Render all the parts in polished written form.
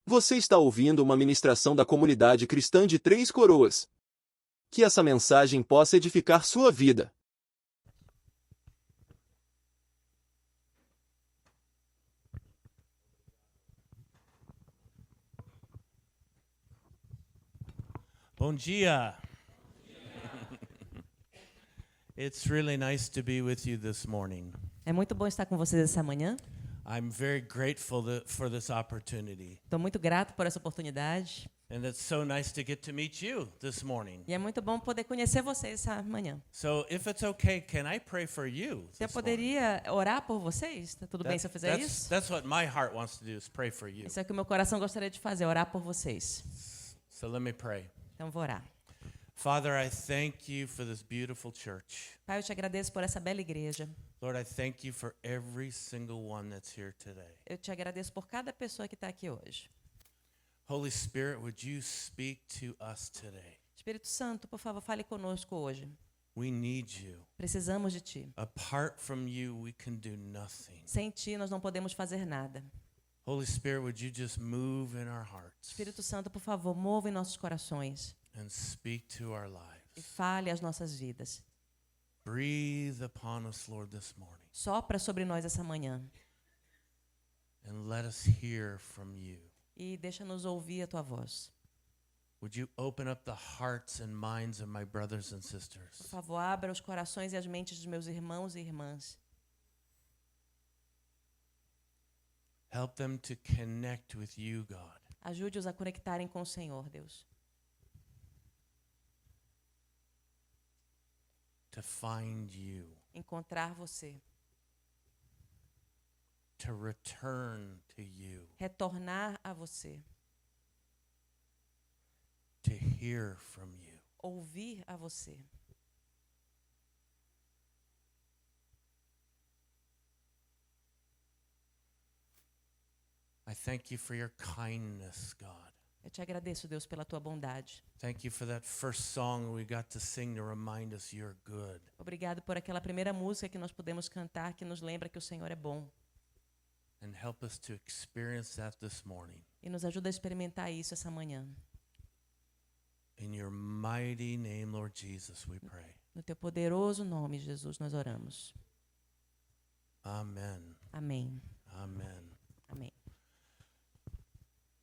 Você está ouvindo uma ministração da comunidade cristã de Três Coroas. Que essa mensagem possa edificar sua vida. Bom dia. It's really nice to be with you this morning. É muito bom estar com vocês essa manhã. I'm very grateful for this opportunity. Estou muito grato por essa oportunidade. And it's so nice to get to meet you this morning. E é muito bom poder conhecer vocês essa manhã. So if it's okay, can I pray for you? Eu poderia orar por vocês? Tá tudo bem se eu fizer isso? That's what my heart wants to do, is pray for you. Isso é o que o meu coração gostaria de fazer, orar por vocês. So let me pray. Então vou orar. Father, I thank you for this beautiful church. Pai, eu te agradeço por essa bela igreja. Lord, I thank you for every single one that's here today. Eu te agradeço por cada pessoa que está aqui hoje. Holy Spirit, would you speak to us today? Espírito Santo, por favor, fale conosco hoje. We need you. Precisamos de ti. Apart from you, we can do nothing. Sem ti, nós não podemos fazer nada. Holy Spirit, would you just move in our hearts Espírito Santo, por favor, mova em nossos corações and speak to our e lives? fale às nossas vidas. Breathe upon us, Lord, this morning, Sopra sobre nós essa manhã and let us hear from you. e deixa-nos ouvir a tua voz. Would you open up the hearts and minds of my brothers and Por sisters? favor, abra os corações e as mentes dos meus irmãos e irmãs. Help them to connect with you, God. Ajude-os a conectarem com o Senhor, Deus. To find you, Encontrar você. to return to you, Retornar a você. to hear from you. Ouvir a você. I thank you for your kindness, God. Eu te agradeço, Deus, pela tua bondade. Thank you for that first song we got to sing to remind us you're good. Obrigado por aquela primeira música que nós pudemos cantar que nos lembra que o Senhor é bom. And help us to experience that this morning. E nos ajuda a experimentar isso essa manhã. In your mighty name, Lord Jesus, we pray. No teu poderoso nome, Jesus, nós oramos. Amen. Amém. Amen. Amém.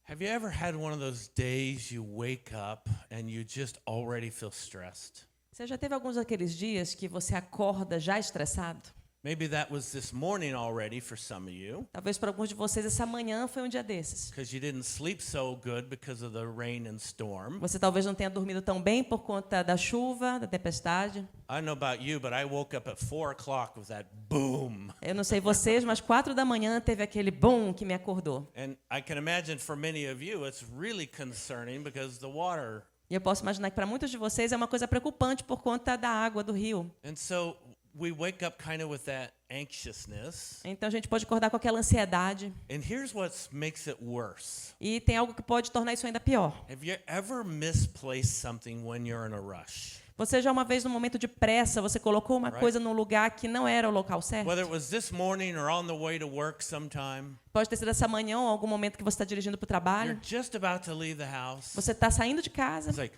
Have you ever had one of those days you wake up and you just already feel stressed? Você já teve alguns daqueles dias que você acorda já estressado? Maybe that was this morning already for some of you, Talvez para alguns de vocês essa manhã foi um dia desses. because you didn't sleep so good because of the rain and storm. Você talvez não tenha dormido tão bem por conta da chuva, da tempestade. I don't know about you, but I woke up at 4 o'clock with that boom. Eu não sei vocês, mas 4 da manhã teve aquele boom que me acordou. And I can imagine for many of you, it's really concerning because the water. E eu posso imaginar que para muitos de vocês é uma coisa preocupante por conta da água do rio. And so we wake up kind of with that anxiousness. Então a gente pode acordar com aquela ansiedade. And here's what makes it worse. E tem algo que pode tornar isso ainda pior. Have you ever misplaced something when you're in a rush? Você já uma vez, num momento de pressa, você colocou uma coisa num lugar que não era o local certo? Whether it was this morning or on the way to work sometime, Pode ter sido essa manhã ou algum momento que você está dirigindo para o trabalho. you're just about to leave the house. Você está saindo de casa It's like,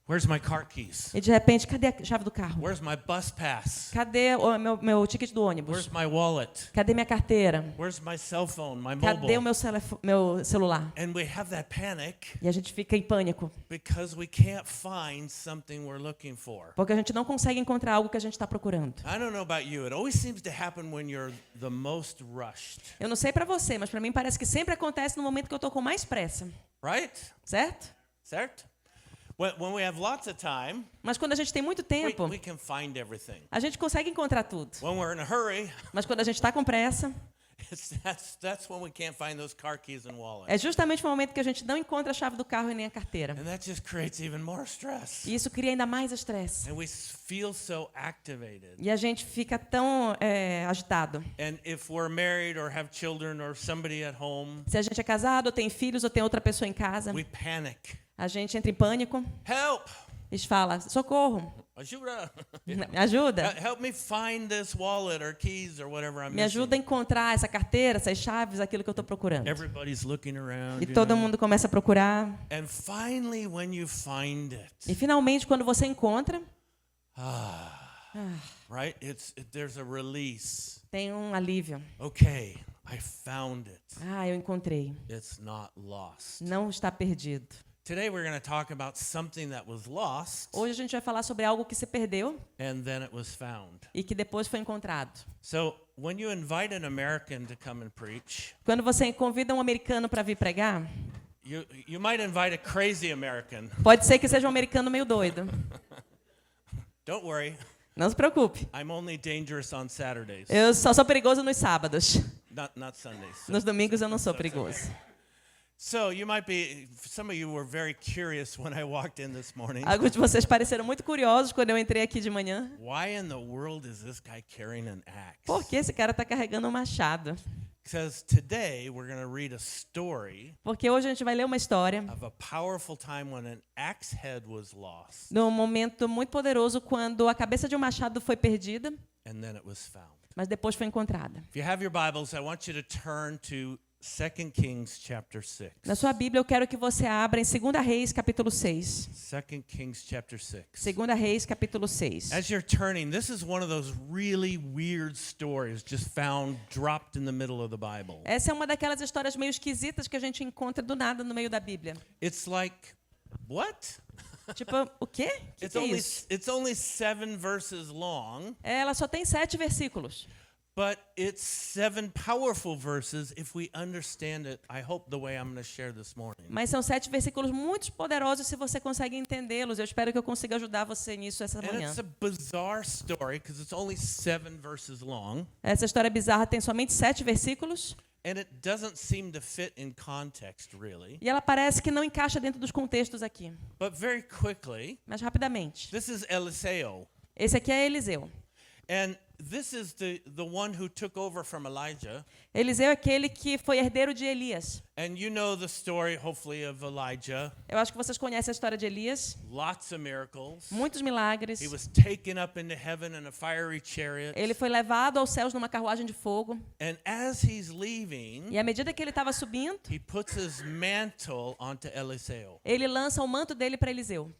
where's my car keys? e de repente, cadê a chave do carro? Where's my bus pass? Cadê o meu ticket do ônibus? Where's my wallet? Cadê minha carteira? Where's my cell phone, my Cadê o mobile? meu celular? And we have that panic E a gente fica em pânico, because we can't find something we're looking for. porque a gente não consegue encontrar algo que a gente está procurando. I don't know about you. It always seems to happen when you're the most rushed, Eu não sei para você, mas para mim parece que sempre acontece no momento que eu estou com mais pressa, right? certo? Certo? When we have lots of time, Mas quando a gente tem muito tempo, we can find everything. a gente consegue encontrar tudo. When we're in a hurry, Mas quando a gente está com pressa, that's when we can't find those car keys and wallet. é justamente o momento que a gente não encontra a chave do carro e nem a carteira. And that just creates even more stress. E isso cria ainda mais estresse. And we feel so activated. E a gente fica tão agitado. And if we're married or have children or somebody at home, Se a gente é casado, ou tem filhos, ou tem outra pessoa em casa, we panic. a gente entra em pânico. Help! Eles falam, socorro, Ajuda. me ajuda. Help me find this wallet or keys or whatever I'm Me ajuda a missing. encontrar essa carteira, essas chaves, aquilo que eu estou procurando. Everybody's looking around. E you todo know. mundo começa a procurar. And finally, when you find it, E finalmente, quando você encontra, right? There's a release. tem um alívio. Okay, I found it. Eu encontrei. It's not lost. Não está perdido. Today we're going to talk about something that was lost Hoje a gente vai falar sobre algo que se perdeu and then it was found. e que depois foi encontrado. So, when you invite an American to come and preach, Quando você convida um americano para vir pregar, you might invite a crazy American. pode ser que seja um americano meio doido. Don't worry. Não se preocupe. I'm only dangerous on Saturdays, Eu só sou perigoso nos sábados. not Sundays. Nos domingos eu não sou perigoso. So you might be, some of you were very curious when I walked in this morning. Alguns de vocês pareceram muito curiosos quando eu entrei aqui de manhã. Why in the world is this guy carrying an axe? Por que esse cara está carregando um machado? Because today we're going to read a story Porque hoje a gente vai ler uma história of a powerful time when an axe head was lost de um momento muito poderoso quando a cabeça de um machado foi perdida, and then it was found. mas depois foi encontrada. If you have your Bibles, I want you to turn to 2 Kings chapter 6. Na sua Bíblia, eu quero que você abra em 2 Reis, capítulo 6. 2 Kings chapter 6. 2 Reis, capítulo 6. As you're turning, this is one of those really weird stories just found dropped in the middle of the Bible. Essa é uma daquelas histórias meio esquisitas que a gente encontra do nada no meio da Bíblia. It's like, what? Tipo, o quê? Que é isso? It's only 7 verses long, Ela só tem 7 versículos. but it's 7 powerful verses if we understand it, I hope, the way I'm going to share this morning. Mas são 7 versículos muito poderosos se você consegue entendê-los. Eu espero que eu consiga ajudar você nisso essa And manhã. it's a bizarre story because it's only 7 verses long, Essa história bizarra tem somente 7 versículos. and it doesn't seem to fit in context, really. E ela parece que não encaixa dentro dos contextos aqui. But very quickly, Mas rapidamente. this is Eliseo. Esse aqui é Eliseu. And this is the one who took over from Elijah. Eliseu é aquele que foi herdeiro de Elias. And you know the story, hopefully, of Elijah. Eu acho que vocês conhecem a história de Elias. Lots of miracles. Muitos milagres. He was taken up into heaven in a fiery chariot. Ele foi levado aos céus numa carruagem de fogo. And as he's leaving, E à medida que ele estava subindo, he puts his mantle onto Eliseo. ele lança o manto dele para Eliseu.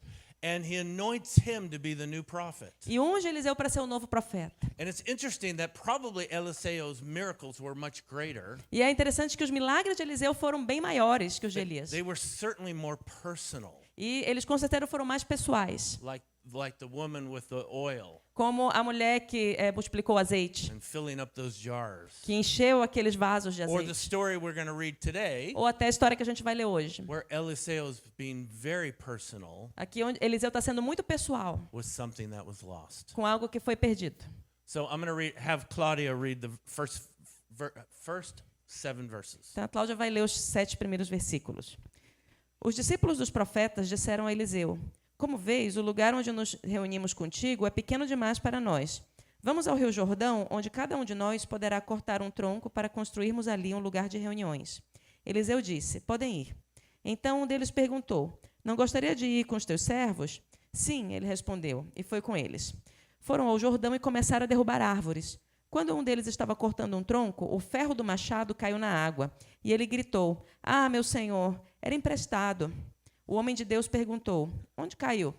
And he anoints him to be the new prophet. E unge Eliseu para ser o novo profeta. And it's interesting that probably Eliseo's miracles were much greater. E é interessante que os milagres de Eliseu foram bem maiores que os de Elias. They were certainly more personal, E eles com certeza foram mais pessoais. like the woman with the oil Como a mulher que multiplicou o azeite, and filling up those jars. que encheu aqueles vasos de Or the azeite. story we're going to read today, Ou até a história que a gente vai ler hoje. where Eliseo's being very personal Aqui onde Eliseu está sendo muito pessoal with something that was lost. com algo que foi perdido. So I'm going to have Claudia read the first 7 verses. Então a Cláudia vai ler os 7 primeiros versículos. Os discípulos dos profetas disseram a Eliseu: Como vês, o lugar onde nos reunimos contigo é pequeno demais para nós. Vamos ao Rio Jordão, onde cada um de nós poderá cortar um tronco para construirmos ali um lugar de reuniões. Eliseu disse: Podem ir. Então um deles perguntou: Não gostaria de ir com os teus servos? Sim, ele respondeu, e foi com eles. Foram ao Jordão e começaram a derrubar árvores. Quando um deles estava cortando um tronco, o ferro do machado caiu na água. E ele gritou: Ah, meu senhor, era emprestado. O homem de Deus perguntou: Onde caiu?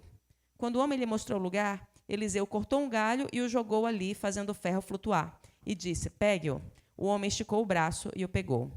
Quando o homem lhe mostrou o lugar, Eliseu cortou um galho e o jogou ali, fazendo o ferro flutuar. E disse: Pegue-o. O homem esticou o braço e o pegou.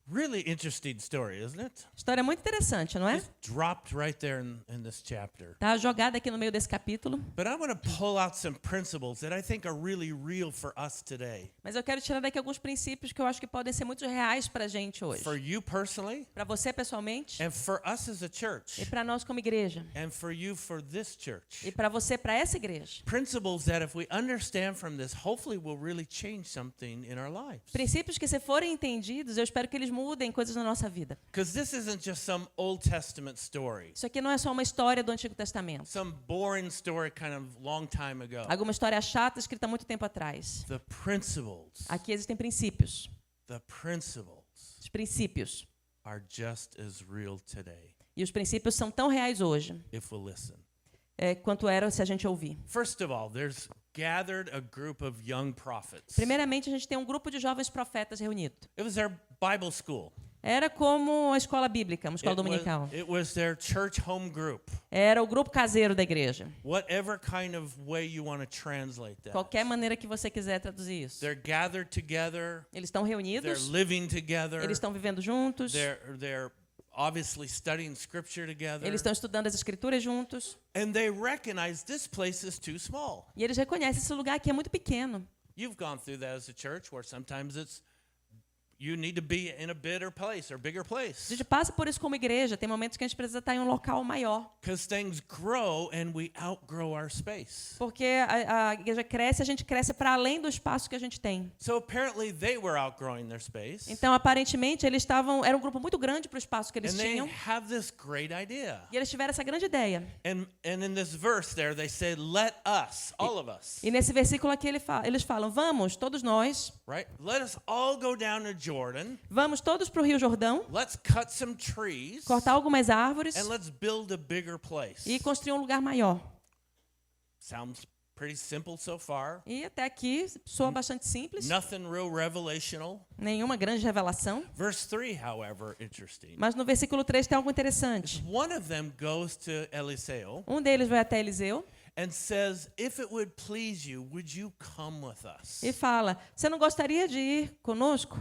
Really interesting story, isn't it? História muito interessante, não é? Just dropped right there in this chapter. Está jogada aqui no meio desse capítulo. But I want to pull out some principles that I think are really real for us today. Mas eu quero tirar daqui alguns princípios que eu acho que podem ser muito reais para a gente hoje. For you personally, Para você pessoalmente and for us as a church, e para nós como igreja. and for you for this church. E para você, para essa igreja. Principles that if we understand from this, hopefully will really change something in our lives. Princípios que, se forem entendidos, eu espero que eles mudem coisas na nossa vida. Because this isn't just some Old Testament story, Isso aqui não é só uma história do Antigo Testamento. some boring story kind of long time ago. Alguma história chata escrita há muito tempo atrás. The principles, Aqui existem princípios. the principles Os princípios are just as real today. E os princípios são tão reais hoje if we'll listen. Quanto era se a gente ouvir. First of all, there's gathered a group of young prophets. Primeiramente, a gente tem um grupo de jovens profetas reunido. It was their Bible school. Era como a escola bíblica, uma escola dominical. It was their church home group. Era o grupo caseiro da igreja. Whatever kind of way you want to translate that. Qualquer maneira que você quiser traduzir isso. They're gathered together. Eles estão They're reunidos, living together. eles estão vivendo juntos, They're obviously studying scripture together. eles estão estudando as escrituras juntos. And they recognize this place is too small. E eles reconhecem esse lugar aqui é muito pequeno. You've gone through that as a church where sometimes you need to be in a bigger place. A gente passa por isso como igreja. Tem momentos que a gente precisa estar em um local maior. Because things grow and we outgrow our space. Porque a igreja cresce, a gente cresce para além do espaço que a gente tem. So apparently they were outgrowing their space. Então, aparentemente, era um grupo muito grande para o espaço que eles And they tinham. have this great idea. E eles tiveram essa grande ideia. And in this verse there they say, let us, all of us, E nesse versículo aqui eles falam, vamos, todos nós, right? Let us all go down to Jordan. vamos todos para o Rio Jordão, Let's cut some trees. cortar algumas árvores And let's build a bigger place. e construir um lugar maior. Sounds pretty simple so far. E até aqui soa bastante simples, Nothing real revelational. nenhuma grande revelação. Verse 3, however, interesting. Mas no versículo 3 tem algo interessante. One of them goes to Eliseo Um deles vai até Eliseu and says, if it would please you, would you come with us? e fala, você não gostaria de ir conosco?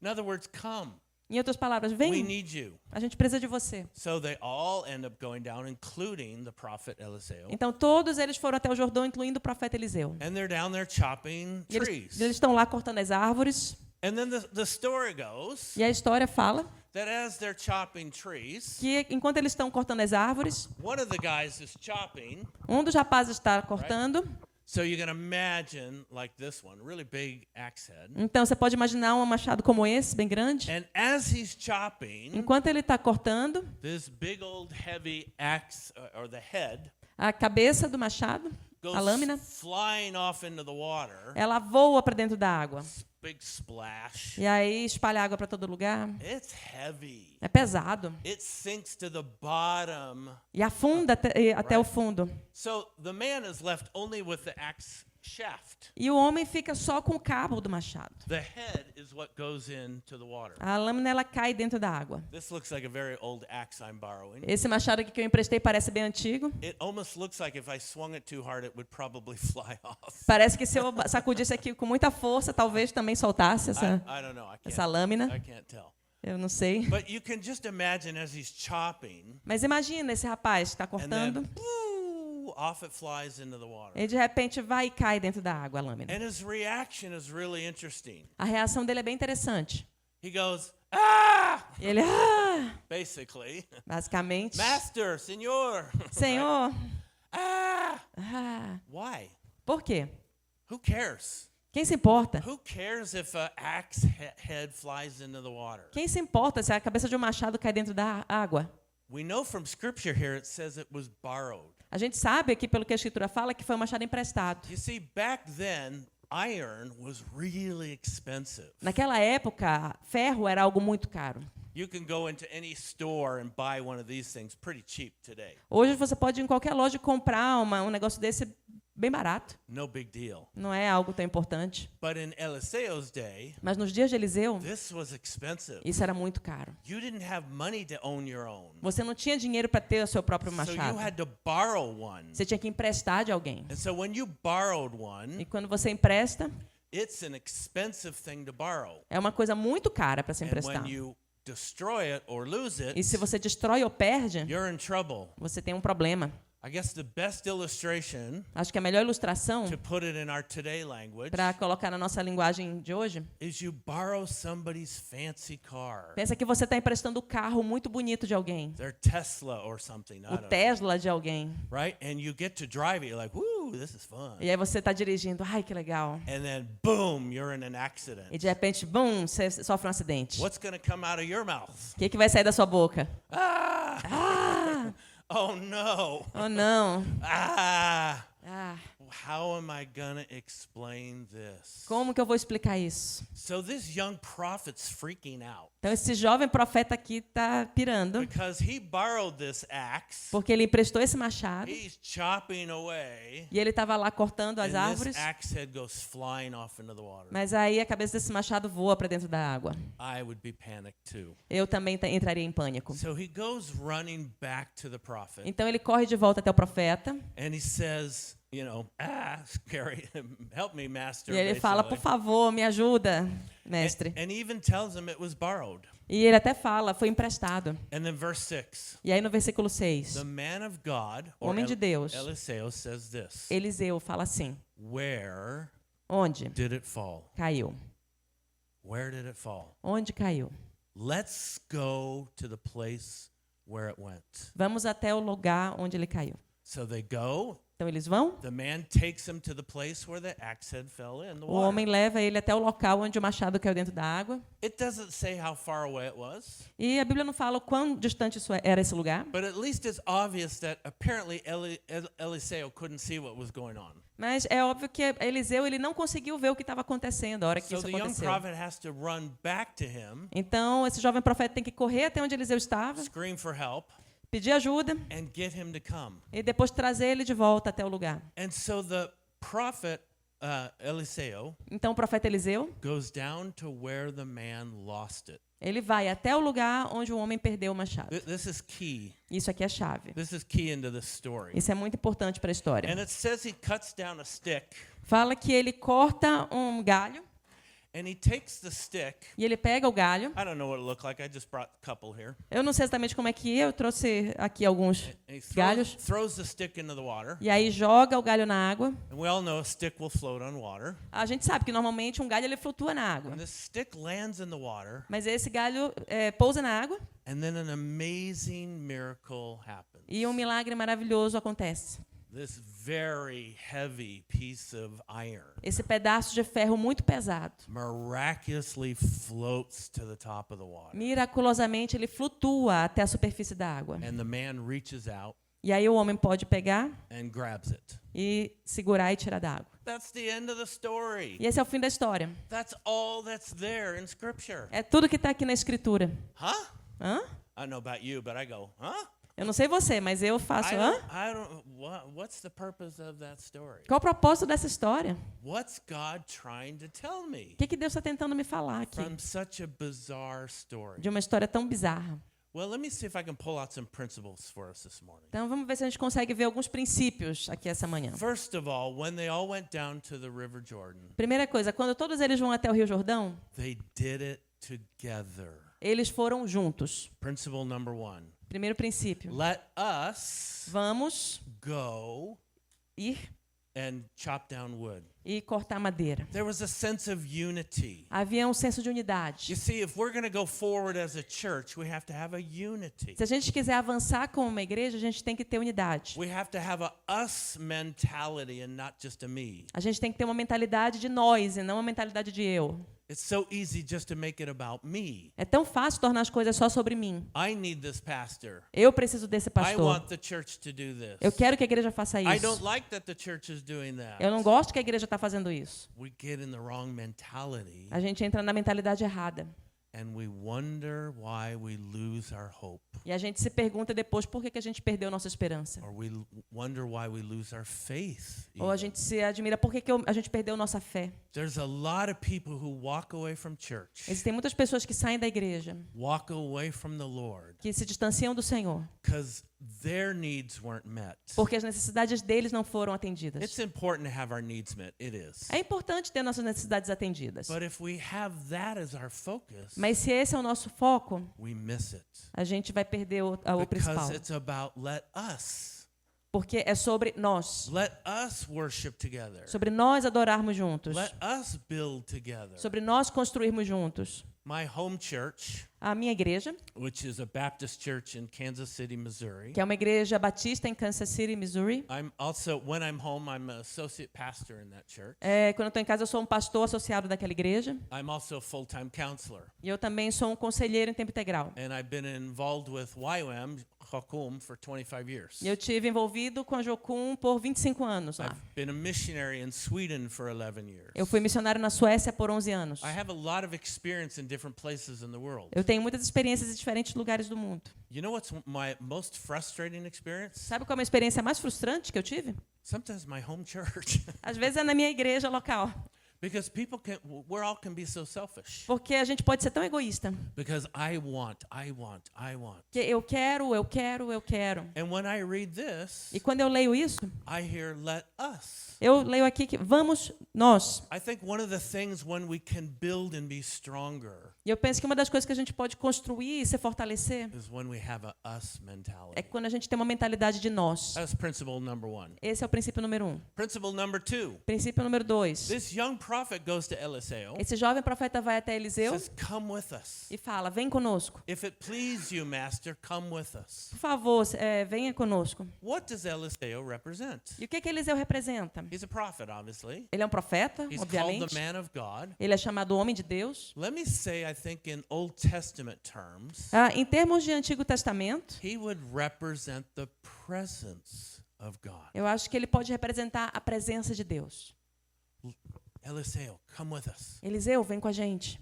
In other words, come. Em outras palavras, We vem, need you. a gente precisa de você. So they all end up going down, including the prophet Eliseo. Então todos eles foram até o Jordão, incluindo o profeta Eliseu. And they're down there chopping E trees. eles estão lá cortando as árvores. And then the story goes E a história fala that as they're chopping trees, que enquanto eles estão cortando as árvores, one of the guys is chopping. um dos rapazes está cortando. So you can imagine like this one, really big axe head. Então você pode imaginar um machado como esse, bem grande. And as he's chopping, Enquanto ele está cortando, this big old heavy axe or the head a cabeça do machado, goes a lâmina, flying off into the water. ela voa para dentro da água. Big splash. E aí espalha água para todo lugar. It's heavy. É pesado. It sinks to the bottom. E afunda até o fundo. So the man is left only with the axe shaft. E o homem fica só com o cabo do machado. The head is what goes into the water. A lâmina ela cai dentro da água. This looks like a very old axe I'm borrowing. Esse machado aqui que eu emprestei parece bem antigo. It almost looks like if I swung it too hard, it would probably fly off. Parece que se eu sacudisse aqui com muita força, talvez também soltasse I don't know. essa lâmina. I can't tell. Eu não sei. But you can just imagine as he's chopping, Mas imagina esse rapaz que está and cortando. then off it flies into the water. E de repente vai e cai dentro da água a lâmina. And his reaction is really interesting. A reação dele é bem interessante. He goes, ah! E ele, Basically, basicamente, Master, Senor. Senhor, Why? por quê? Who cares? Quem se importa? Who cares if an axe head flies into the water? Quem se importa se a cabeça de um machado cai dentro da água? We know from scripture here it says it was borrowed. A gente sabe aqui, pelo que a Escritura fala, que foi um machado emprestado. You see, back then, iron was really expensive. Naquela época, ferro era algo muito caro. You can go into any store and buy one of these things pretty cheap today. Hoje você pode ir em qualquer loja e comprar um negócio desse bem barato. No big deal. Não é algo tão importante. But in Eliseo's day, Mas nos dias de Eliseu, this was expensive. isso era muito caro. You didn't have money to own your own. Você não tinha dinheiro para ter o seu próprio So you machado. had to borrow one. Você tinha que emprestar de alguém. And so when you borrowed E one, quando você empresta, it's an expensive thing to borrow. é uma coisa muito cara para se And emprestar. when you destroy it or lose E se it, você destrói ou perde, you're in trouble. você tem um problema. I guess the best illustration, Acho que a melhor ilustração to put it in our today language, para colocar na nossa linguagem de hoje, is you borrow somebody's fancy car, pensa que você está emprestando o carro muito bonito de alguém, their Tesla or something, I o don't know, Tesla de alguém. right? And you get to drive it, you're like, woo, this is fun. E aí você está dirigindo, ai que legal. And then boom, you're in an accident. E de repente, bum, você sofre um acidente. What's going to come out of your mouth? O que vai sair da sua boca? Ah! Ah, Oh no! oh não. Ah! Ah, how am I gonna explain this? Como que eu vou explicar isso? So this young prophet's freaking out Então, esse jovem profeta aqui está pirando, because he borrowed this axe. porque ele emprestou esse machado He's chopping away, e ele estava lá cortando as and árvores, this axe head goes flying off into the water. mas aí a cabeça desse machado voa para dentro da água. I would be panicked too. Eu também entraria em pânico. So he goes running back to the prophet, Então, ele corre de volta até o profeta and he says, scary, help me, master. e ele fala, por basically. favor, me ajuda, mestre. And he even tells him it was borrowed. E ele até fala, foi emprestado. And then verse 6, E aí no versículo 6, the man of God, o or homem de Deus, Eliseo, says this, Eliseu, fala assim, where onde did it fall? caiu? Where did it fall? Onde caiu? Let's go to the place where it went. Vamos até o lugar onde ele caiu. So they go. Então eles vão, The man takes him to the place where the axe head fell in the o homem water. leva ele até o local onde o machado caiu dentro da água. It doesn't say how far away it was, E a Bíblia não fala o quão distante isso era esse lugar, but at least it's obvious that apparently Eliseo couldn't see what was going on. mas é óbvio que Eliseu ele não conseguiu ver o que estava acontecendo a hora que So isso the young aconteceu. prophet has to run back to him, Então esse jovem profeta tem que correr até onde Eliseu estava, scream for help, pedir ajuda and get him to come. e depois trazer ele de volta até o lugar. And so the prophet Eliseo Então o profeta Eliseu, goes down to where the man lost it. ele vai até o lugar onde o homem perdeu o machado. This is key. Isso aqui é chave. This is key into the story. Isso é muito importante para a história. And it says he cuts down a stick, Fala que ele corta um galho and he takes the stick. e ele pega o galho. I don't know what it looked like. I just brought a couple here. Eu não sei exatamente como é que é, eu trouxe aqui alguns And he galhos. throws the stick into the water. E aí joga o galho na água. And we all know a stick will float on water. A gente sabe que normalmente um galho ele flutua na água. And the stick lands in the water, Mas esse galho pousa na água and then an amazing miracle happens. e um milagre maravilhoso acontece. This very heavy piece of iron Esse pedaço de ferro muito pesado, miraculously floats to the top of the water. miraculosamente ele flutua até a superfície da água. And the man reaches out E aí o homem pode pegar and grabs it. e segurar e tirar da água. That's the end of the story. E esse é o fim da história. That's all that's there in Scripture. É tudo que está aqui na escritura. Huh? Hã? I don't know about you, but I go, huh? Eu não sei você, mas eu faço. Hã? What's the purpose of that story? Qual o propósito dessa história? What's God trying to tell me O que Deus está tentando me falar aqui? from such a bizarre story? De uma história tão bizarra. Well, let me see if I can pull out some principles for us this morning. Então vamos ver se a gente consegue ver alguns princípios aqui essa manhã. First of all, when they all went down to the River Jordan, Primeira coisa, quando todos eles vão até o Rio Jordão, they did it together. eles foram juntos. Principle number 1. Primeiro princípio. Let us Vamos go ir and chop down wood. e cortar madeira. There was a sense of unity. Havia um senso de unidade. You see, if we're going to go forward as a church, we have to have a unity. Se a gente quiser avançar como uma igreja, a gente tem que ter unidade. We have to have a us mentality and not just a me. A gente tem que ter uma mentalidade de nós e não uma mentalidade de eu. It's so easy just to make it about me. É tão fácil tornar as coisas só sobre mim. I need this pastor. Eu preciso desse I pastor. want the church to do this. Eu quero que a igreja faça I don't isso. like that the church is doing that. Eu não gosto que a igreja está fazendo isso. We get in the wrong mentality A gente entra na mentalidade errada. and we wonder why we lose our hope. E a gente se pergunta depois por que a gente perdeu nossa esperança. Or we wonder why we lose our faith. Ou a even. gente se admira por que a gente perdeu nossa fé. There's a lot of people who walk away from church, Existem muitas pessoas que saem da igreja, walk away from the Lord, que se distanciam do Senhor, because their needs weren't met. porque as necessidades deles não foram atendidas. It's important to have our needs met. It is. É importante ter nossas necessidades atendidas. But if we have that as our focus, Mas se esse é o nosso foco, we miss it. a gente vai perder o principal. Because it's about let us. Porque é sobre nós. Let us worship together. Sobre nós adorarmos juntos. Let us build together. Sobre nós construirmos juntos. My home church, A minha igreja, which is a Baptist church in Kansas City, Missouri. que é uma igreja batista em Kansas City, Missouri. I'm also, when I'm home, I'm an associate pastor in that church. Quando eu estou em casa, eu sou um pastor associado daquela igreja. I'm also a full-time counselor. E eu também sou um conselheiro em tempo integral. And I've been involved with YWAM, Jocum for 25 years. E eu tive envolvido com a Jocum por 25 anos lá. I've been a missionary in Sweden for 11 years. Eu fui missionário na Suécia por 11 anos. I have a lot of experience in different places in the world. Eu tenho muitas experiências em diferentes lugares do mundo. You know what's my most frustrating experience? Sabe qual é a experiência mais frustrante que eu tive? Sometimes my home church. Às vezes é na minha igreja local. Because we're all can be so selfish. Porque a gente pode ser tão egoísta. Because I want. Que eu quero. And when I read this, E quando eu leio isso, I hear let us. eu leio aqui que vamos nós. I think one of the things when we can build and be stronger E eu penso que uma das coisas que a gente pode construir e se fortalecer is when we have a us é mentality. quando a gente tem uma mentalidade de nós. That's principle number 1. Esse é o princípio número 1. Principle number 2. Princípio número 2. This young prophet goes to Eliseo. Esse jovem profeta vai até Eliseu Says, "Come with us. e fala, vem conosco. If it please you, master, come with us." Por favor, venha conosco. What does Eliseo represent? E o que Eliseu representa? He's a prophet, obviously. Ele é um profeta, He's called obviamente. the man of God. Ele é chamado homem de Deus. Let me say, I think in Old Testament terms, Em termos de Antigo Testamento, he would represent the presence of God. eu acho que ele pode representar a presença de Deus. Eliseo, come with us. Eliseu, vem com a gente.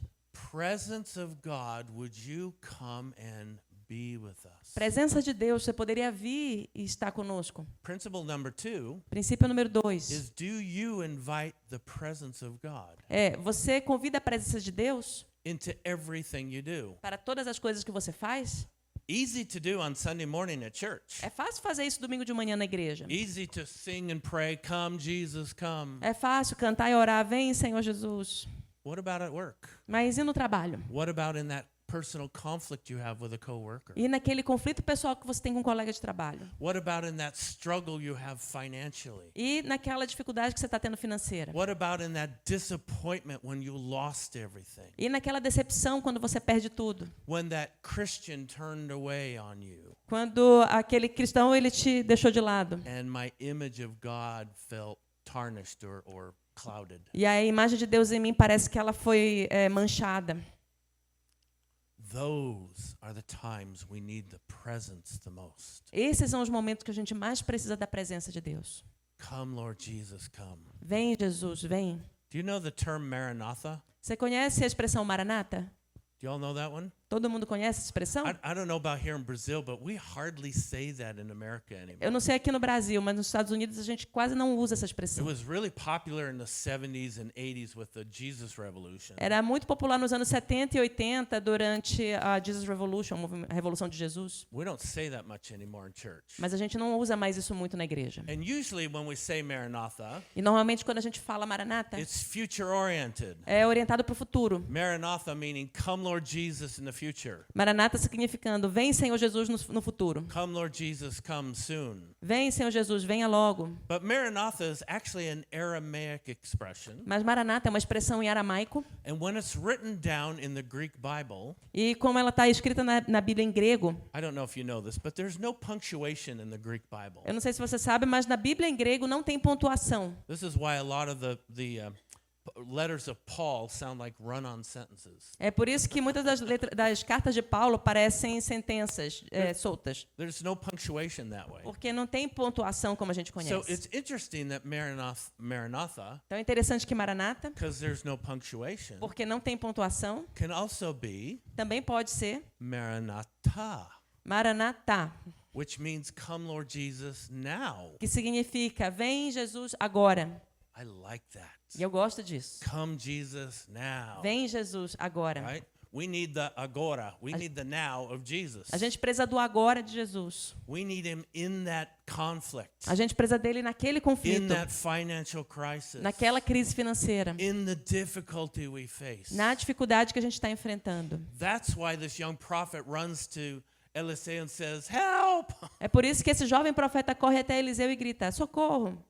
Presence of God, would you come and be with us? Presença de Deus, você poderia vir e estar conosco. Principle number 2 Princípio número 2. is, do you invite the presence of God Você convida a presença de Deus into everything you do? para todas as coisas que você faz? Easy to do on Sunday morning at church. É fácil fazer isso domingo de manhã na igreja. Easy to sing and pray, come Jesus, come. É fácil cantar e orar, vem Senhor Jesus. What about at work? Mas e no trabalho? What about in that personal conflict you have with a coworker? E naquele conflito pessoal que você tem com um colega de trabalho? What about in that struggle you have financially? E naquela dificuldade que você está tendo financeira? What about in that disappointment when you lost everything? E naquela decepção quando você perde tudo? When that Christian turned away on you Quando aquele cristão ele te deixou de lado? and my image of God felt tarnished or clouded? E a imagem de Deus em mim parece que ela foi manchada. Those are the times we need the presence the most. Esses são os momentos que a gente mais precisa da presença de Deus. Come, Lord Jesus, come. Vem, Jesus, vem. Do you know the term Maranatha? Você conhece a expressão Maranata? Do you all know that one? Todo mundo conhece essa expressão? I don't know about here in Brazil, but we hardly say that in America anymore. Eu não sei aqui no Brasil, mas nos Estados Unidos a gente quase não usa essa It expressão. was really popular in the 70s and 80s with the Jesus Revolution. Era muito popular nos anos 70 e 80 durante a Jesus Revolution, a Revolução de Jesus. We don't say that much anymore in church. Mas a gente não usa mais isso muito na igreja. And usually when we say Maranatha, E normalmente quando a gente fala Maranata, it's future oriented. é orientado para o futuro. Maranatha meaning come Lord Jesus in the future. Maranata significando vem Senhor Jesus no futuro. Come Lord Jesus, come soon. Vem Senhor Jesus, venha logo. But Maranatha is actually an Aramaic expression. Mas Maranata é uma expressão em aramaico. And when it's written down in the Greek Bible, E como ela está escrita na Bíblia em grego, I don't know if you know this, but there's no punctuation in the Greek Bible. eu não sei se você sabe, mas na Bíblia em grego não tem pontuação. This is why a lot of the letters of Paul sound like run-on sentences. É por isso que muitas das cartas de Paulo parecem sentenças soltas, There's no punctuation that way. porque não tem pontuação como a gente So conhece. it's interesting that Maranatha, Então é interessante que Maranata, because there's no punctuation, porque não tem pontuação, can also be também pode ser Maranatha, Maranatá, which means come Lord Jesus now. que significa vem Jesus agora. I like that. E eu gosto disso. Come Jesus now. Vem Jesus agora. Right? We need the agora. We need the now of Jesus. A gente precisa do agora de Jesus. We need him in that conflict, A gente precisa dele naquele in conflito, that financial crisis, naquela crise financeira, in the difficulty we face. na dificuldade que a gente está enfrentando. That's why this young prophet runs to Eliseo and says, "Help! É por isso que esse jovem profeta corre até Eliseu e grita: socorro!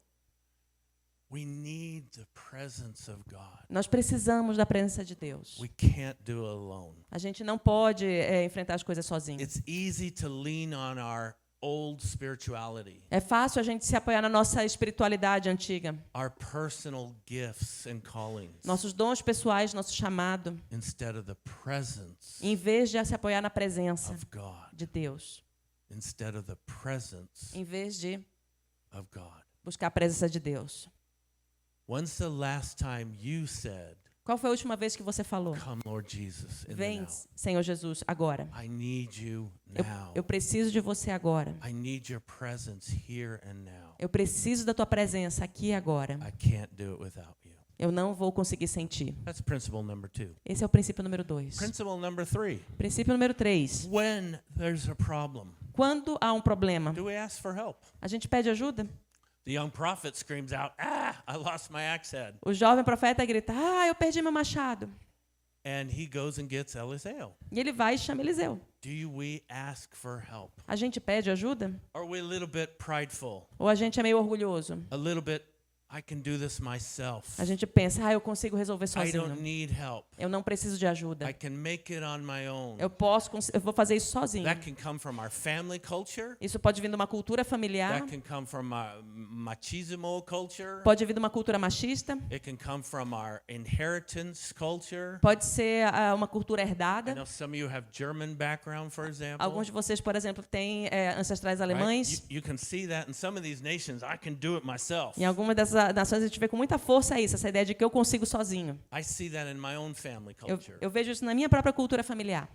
We need the presence of God. Nós precisamos da presença de Deus. We can't do it alone. A gente não pode enfrentar as coisas sozinho. It's easy to lean on our old spirituality, É fácil a gente se apoiar na nossa espiritualidade antiga, our personal gifts and callings, nossos dons pessoais, nosso chamado, instead of the presence em vez de se apoiar na presença of God. de Deus. instead of the presence em vez de of God. buscar a presença de Deus. When's the last time you said, Qual foi a última vez que você falou? "Come, Lord Jesus, in the Vem, now. Senhor Jesus, agora. I need you Eu, now. eu preciso de você agora. I need your presence here and now. Eu preciso da tua presença aqui e agora. I can't do it without you." Eu não vou conseguir sentir. That's principle number 2. Esse é o princípio número 2. Principle number 3. Princípio número 3. When there's a problem, Quando há um problema, do we ask for help? a gente pede ajuda? The young prophet screams out, I lost my axe head. O jovem profeta grita, eu perdi meu machado. And he goes and gets Eliseo. E ele vai e chama Eliseu. We ask for help? A gente pede ajuda? Are we a little bit prideful? Ou a gente é meio orgulhoso? A little bit, I can do this myself. A gente pensa, eu consigo resolver I don't sozinho. need help. Eu não preciso de ajuda. I can make it on my own. Eu vou fazer isso sozinho. That can come from our family culture. Isso pode vir de uma cultura familiar, That can come from our machismo culture. pode vir de uma cultura machista, It can come from our inheritance culture. pode ser uma cultura I herdada. know some of you have German background, for example. Alguns de vocês, por exemplo, têm ancestrais Right? alemães. You can see that in some of these nations. I can do it myself. Em algumas dessas nações a gente vê com muita força isso, essa ideia de que eu consigo sozinho. I see that in my own family culture. Eu vejo isso na minha própria cultura familiar.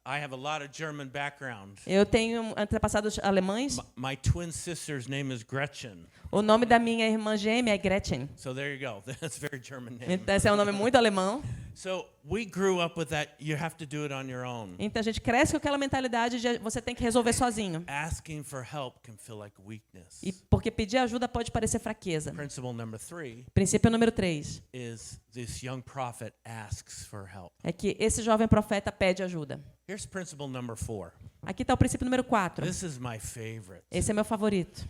I have a lot of German background. Eu tenho antepassados alemães. My twin sister's name is Gretchen. O nome da minha irmã gêmea é Gretchen. So there you go. That's a very German name. Então, esse é um nome muito alemão. So we grew up with that. You have to do it on your own. Então a gente cresce com aquela mentalidade de você tem que resolver sozinho. Asking for help can feel like weakness. E porque pedir ajuda pode parecer fraqueza. Principle number 3 Princípio número 3 is this young prophet asks for help. é que esse jovem profeta pede ajuda. Here's principle number 4. Aqui está o princípio número 4. This is my favorite. Esse é meu favorito.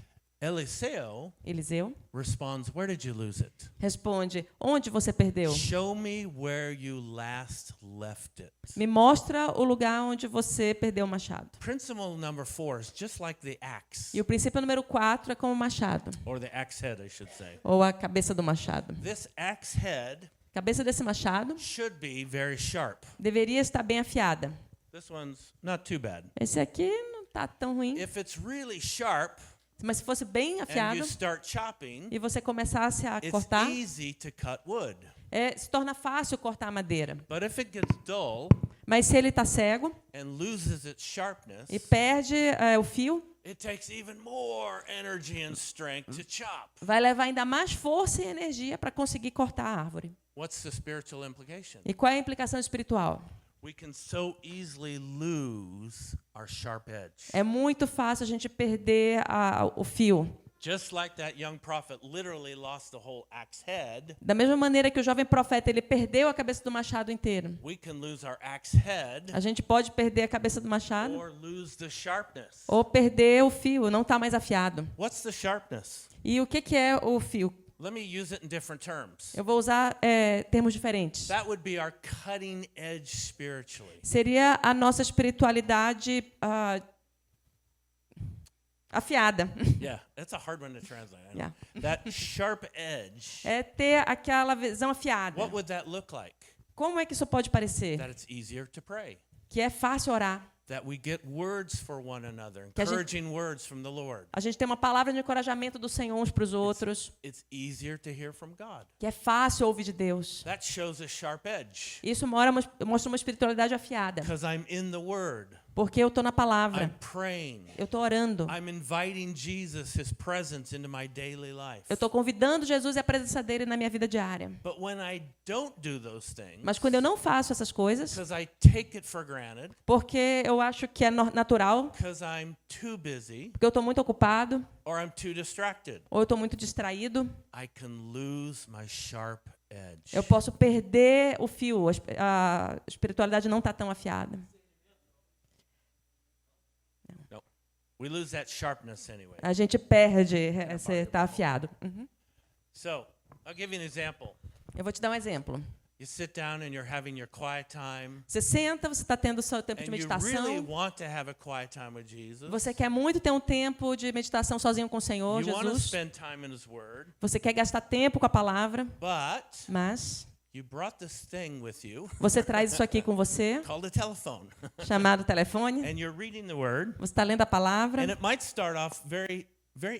Eliseo Eliseu responds, "Where did you lose it? responde, onde você perdeu? Show me where you last left it." Me mostra o lugar onde você perdeu o machado. Principle number 4 is just like the axe, E o princípio número 4 é como o machado, or the axe head, I should say. ou a cabeça do machado. This axe head A cabeça desse machado should be very sharp. deveria estar bem afiada. This one's not too bad. Esse aqui não está tão ruim, If it's really sharp mas se fosse bem and afiado you start chopping, e você começasse a it's cortar, easy to cut wood. se torna fácil cortar a madeira. But if it gets dull Mas se ele está cego and loses its sharpness, e perde o fio, it takes even more energy and strength to chop. vai levar ainda mais força e energia para conseguir cortar a árvore. What's the spiritual implication? E qual é a implicação espiritual? We can so easily lose our sharp edge. É muito fácil a gente perder o fio. Just like that young prophet literally lost the whole axe head, Da mesma maneira que o jovem profeta ele perdeu a cabeça do machado inteiro. we can lose our axe head A gente pode perder a cabeça do machado or lose the sharpness. ou perder o fio, não está mais afiado. What's the sharpness? E o que é o fio? Let me use it in different terms. Eu vou usar termos diferentes. That would be our cutting edge spiritually. Seria a nossa espiritualidade afiada. Yeah, that's a hard one to translate. I know. Yeah. That sharp edge. É ter aquela visão afiada. What would that look like? Como é que isso pode parecer? That it's easier to pray. Que é fácil orar. That we get words for one another, Que a gente- encouraging words from the Lord. A gente tem uma palavra de encorajamento do Senhor uns para os outros. It's easier to hear from God. Que é fácil ouvir de Deus. That shows a sharp edge Isso mostra uma espiritualidade afiada. because I'm in the Word. Porque eu estou na I'm palavra. praying. Eu estou orando. I'm inviting Jesus, His presence into my daily life. Eu estou convidando Jesus e a presença dele na minha vida diária. But when I don't do those things, Mas quando eu não faço essas coisas, because I take it for granted, porque eu acho que é natural, because I'm too busy, porque eu estou muito ocupado, or I'm too distracted, ou eu estou muito distraído, I can lose my sharp edge. eu posso perder o fio. A espiritualidade não está tão afiada. No, we lose that sharpness anyway. A gente perde, você está afiado. Uhum. So, I'll give you an example. Eu vou te dar um exemplo. You sit down and you're having your quiet time, Você senta, você está tendo o seu tempo de and you meditação. really want to have a quiet time with Jesus. Você quer muito ter um tempo de meditação sozinho com o Senhor, You want to Jesus. spend time in His Word, Você quer gastar tempo com a palavra, but mas You brought this thing with you Você traz isso aqui com você, called a telephone. chamado telefone. And you're reading the word. Você está lendo a palavra And it might start off very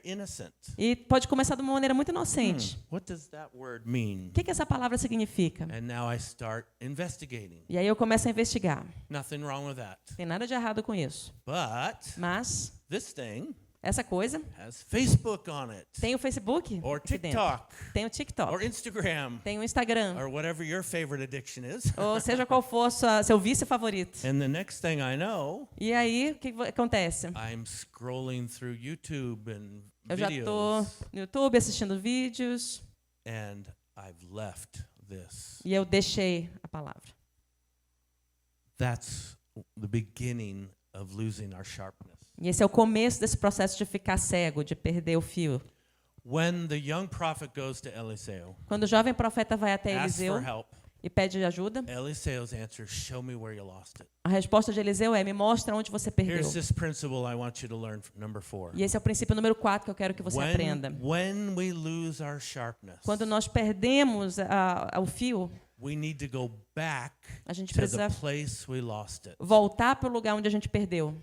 innocent. e pode começar de uma maneira muito inocente. What does that word mean? O que essa palavra significa? And now I start investigating. E aí eu começo a investigar. Nothing wrong with that. Tem nada de errado com isso. But Mas this thing essa coisa has Facebook on it, tem o Facebook or aqui dentro. TikTok, Tem o TikTok. or Instagram, Tem o Instagram. or whatever your favorite addiction is. Ou seja qual for seu vício favorito. And the next thing I know, E aí, o que acontece? I'm scrolling through YouTube and Eu já estou videos, no YouTube assistindo vídeos and I've left this. e eu deixei a palavra. That's the beginning of losing our sharpness. E esse é o começo desse processo de ficar cego, de perder o fio. When the young prophet goes to Eliseo, Quando o jovem profeta vai até asks Eliseu for help, e pede ajuda, Eliseo's answer, show me where you lost it. a resposta de Eliseu é: me mostra onde você perdeu. Here's this principle I want you to learn, number 4. E esse é o princípio número 4 que eu quero que você aprenda. When we lose our sharpness, Quando nós perdemos o fio, we need to go back a gente to precisa the place we lost it. voltar para o lugar onde a gente perdeu.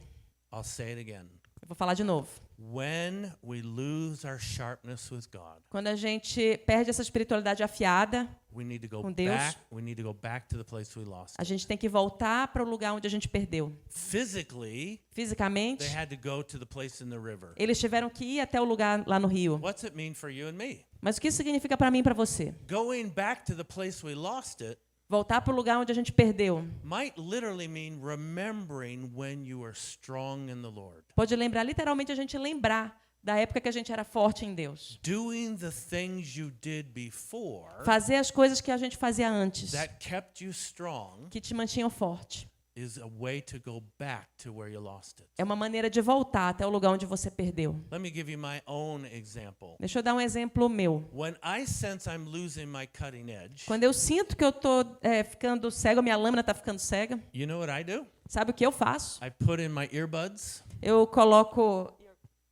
I'll say it again. Eu vou falar de novo. When we lose our sharpness with God, Quando a gente perde essa espiritualidade afiada, we need to go com Deus, back. We need to go back to the place we lost a it. gente tem que voltar para o lugar onde a gente perdeu. Physically, Fisicamente, they had to go to the place in the river. eles tiveram que ir até o lugar lá no rio. What's it mean for you and me? Mas o que isso significa para mim e para você? Going back to the place we lost it Voltar para o lugar onde a gente perdeu. might literally mean remembering when you were strong in the Lord. Pode lembrar, literalmente, a gente lembrar da época que a gente era forte em Deus. Doing the things you did before Fazer as coisas que a gente fazia antes, that kept you strong que te mantinham forte. is a way to go back to where you lost it. É uma maneira de voltar até o lugar onde você perdeu. Let me give you my own example. Deixa eu dar um exemplo meu. When I sense I'm losing my cutting edge, Quando eu sinto que eu estou ficando cego, a minha lâmina está ficando cega, you know what I do? sabe o que eu faço? I put in my earbuds, Eu coloco...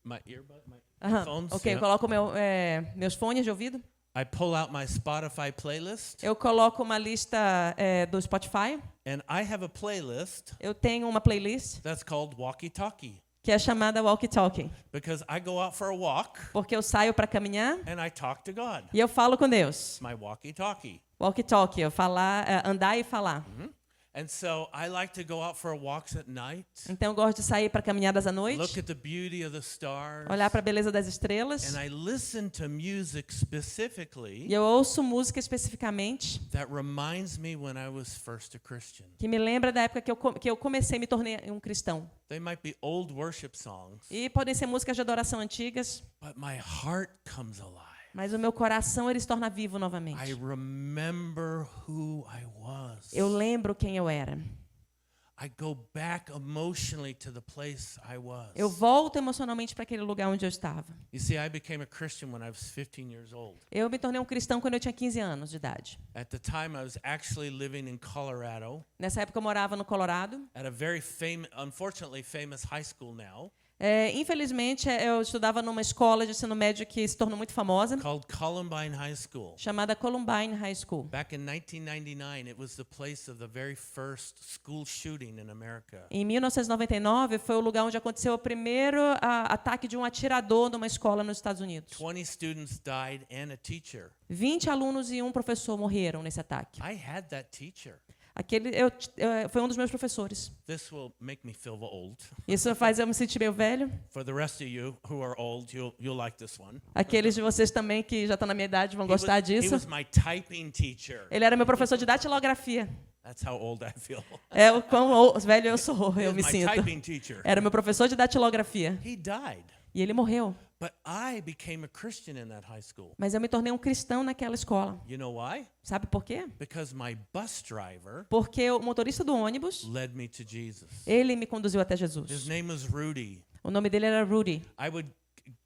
my Aham, phones. ok, eu yeah. coloco meus fones de ouvido. I pull out my Spotify playlist, Eu coloco uma lista do Spotify. and I have a playlist Eu tenho uma playlist that's called Walkie Talkie, que é chamada Walkie Talkie, because I go out for a walk porque eu saio para caminhar and I talk to God. e eu falo com Deus. My walkie talkie. Walkie Talkie, eu andar e falar. And so I like to go out for walks at night, Então eu gosto de sair para caminhadas à look noite, at the beauty of the stars, olhar para a beleza das estrelas, and I listen to music specifically e eu ouço música especificamente that reminds me when I was first a Christian. que me lembra da época que eu comecei, me tornei um cristão. They might be old worship songs, E podem ser músicas de adoração antigas, but my heart comes alive. mas o meu coração ele se torna vivo I novamente. remember who I was. Eu lembro quem eu era. I go back emotionally to the place I was. Eu volto emocionalmente para aquele lugar onde eu estava. You see, I became a Christian when I was 15 years old. Eu me tornei um cristão quando eu tinha 15 anos de idade. At the time, I was actually living in Colorado Nessa época eu morava no Colorado. at a very unfortunately famous high school now Infelizmente, eu estudava numa escola de ensino médio que se tornou muito famosa, called Columbine High School. chamada Columbine High School. Back in 1999, it was the place of the very first school shooting in America. Em 1999, foi o lugar onde aconteceu o primeiro ataque de um atirador numa escola nos Estados Unidos. 20 students died and a teacher. 20 alunos e um professor morreram nesse ataque. I had that teacher. Foi um dos meus professores. This will make me feel old. Isso faz eu me sentir meio velho. For the rest of you who are old, you'll like this one. Aqueles de vocês também que já estão na minha idade vão gostar He disso. was my typing teacher. Ele era meu professor de datilografia. That's how old I feel. É o quão velho eu sou, He eu was me my sinto. typing teacher. Era meu professor de datilografia. He died. E ele morreu. But I became a Christian in that high school. Mas eu me tornei um cristão naquela escola. You know why? Sabe por quê? Because my bus driver Porque o motorista do ônibus, led me to Jesus. ele me conduziu até His Jesus. name was Rudy. O nome dele era Rudy. I would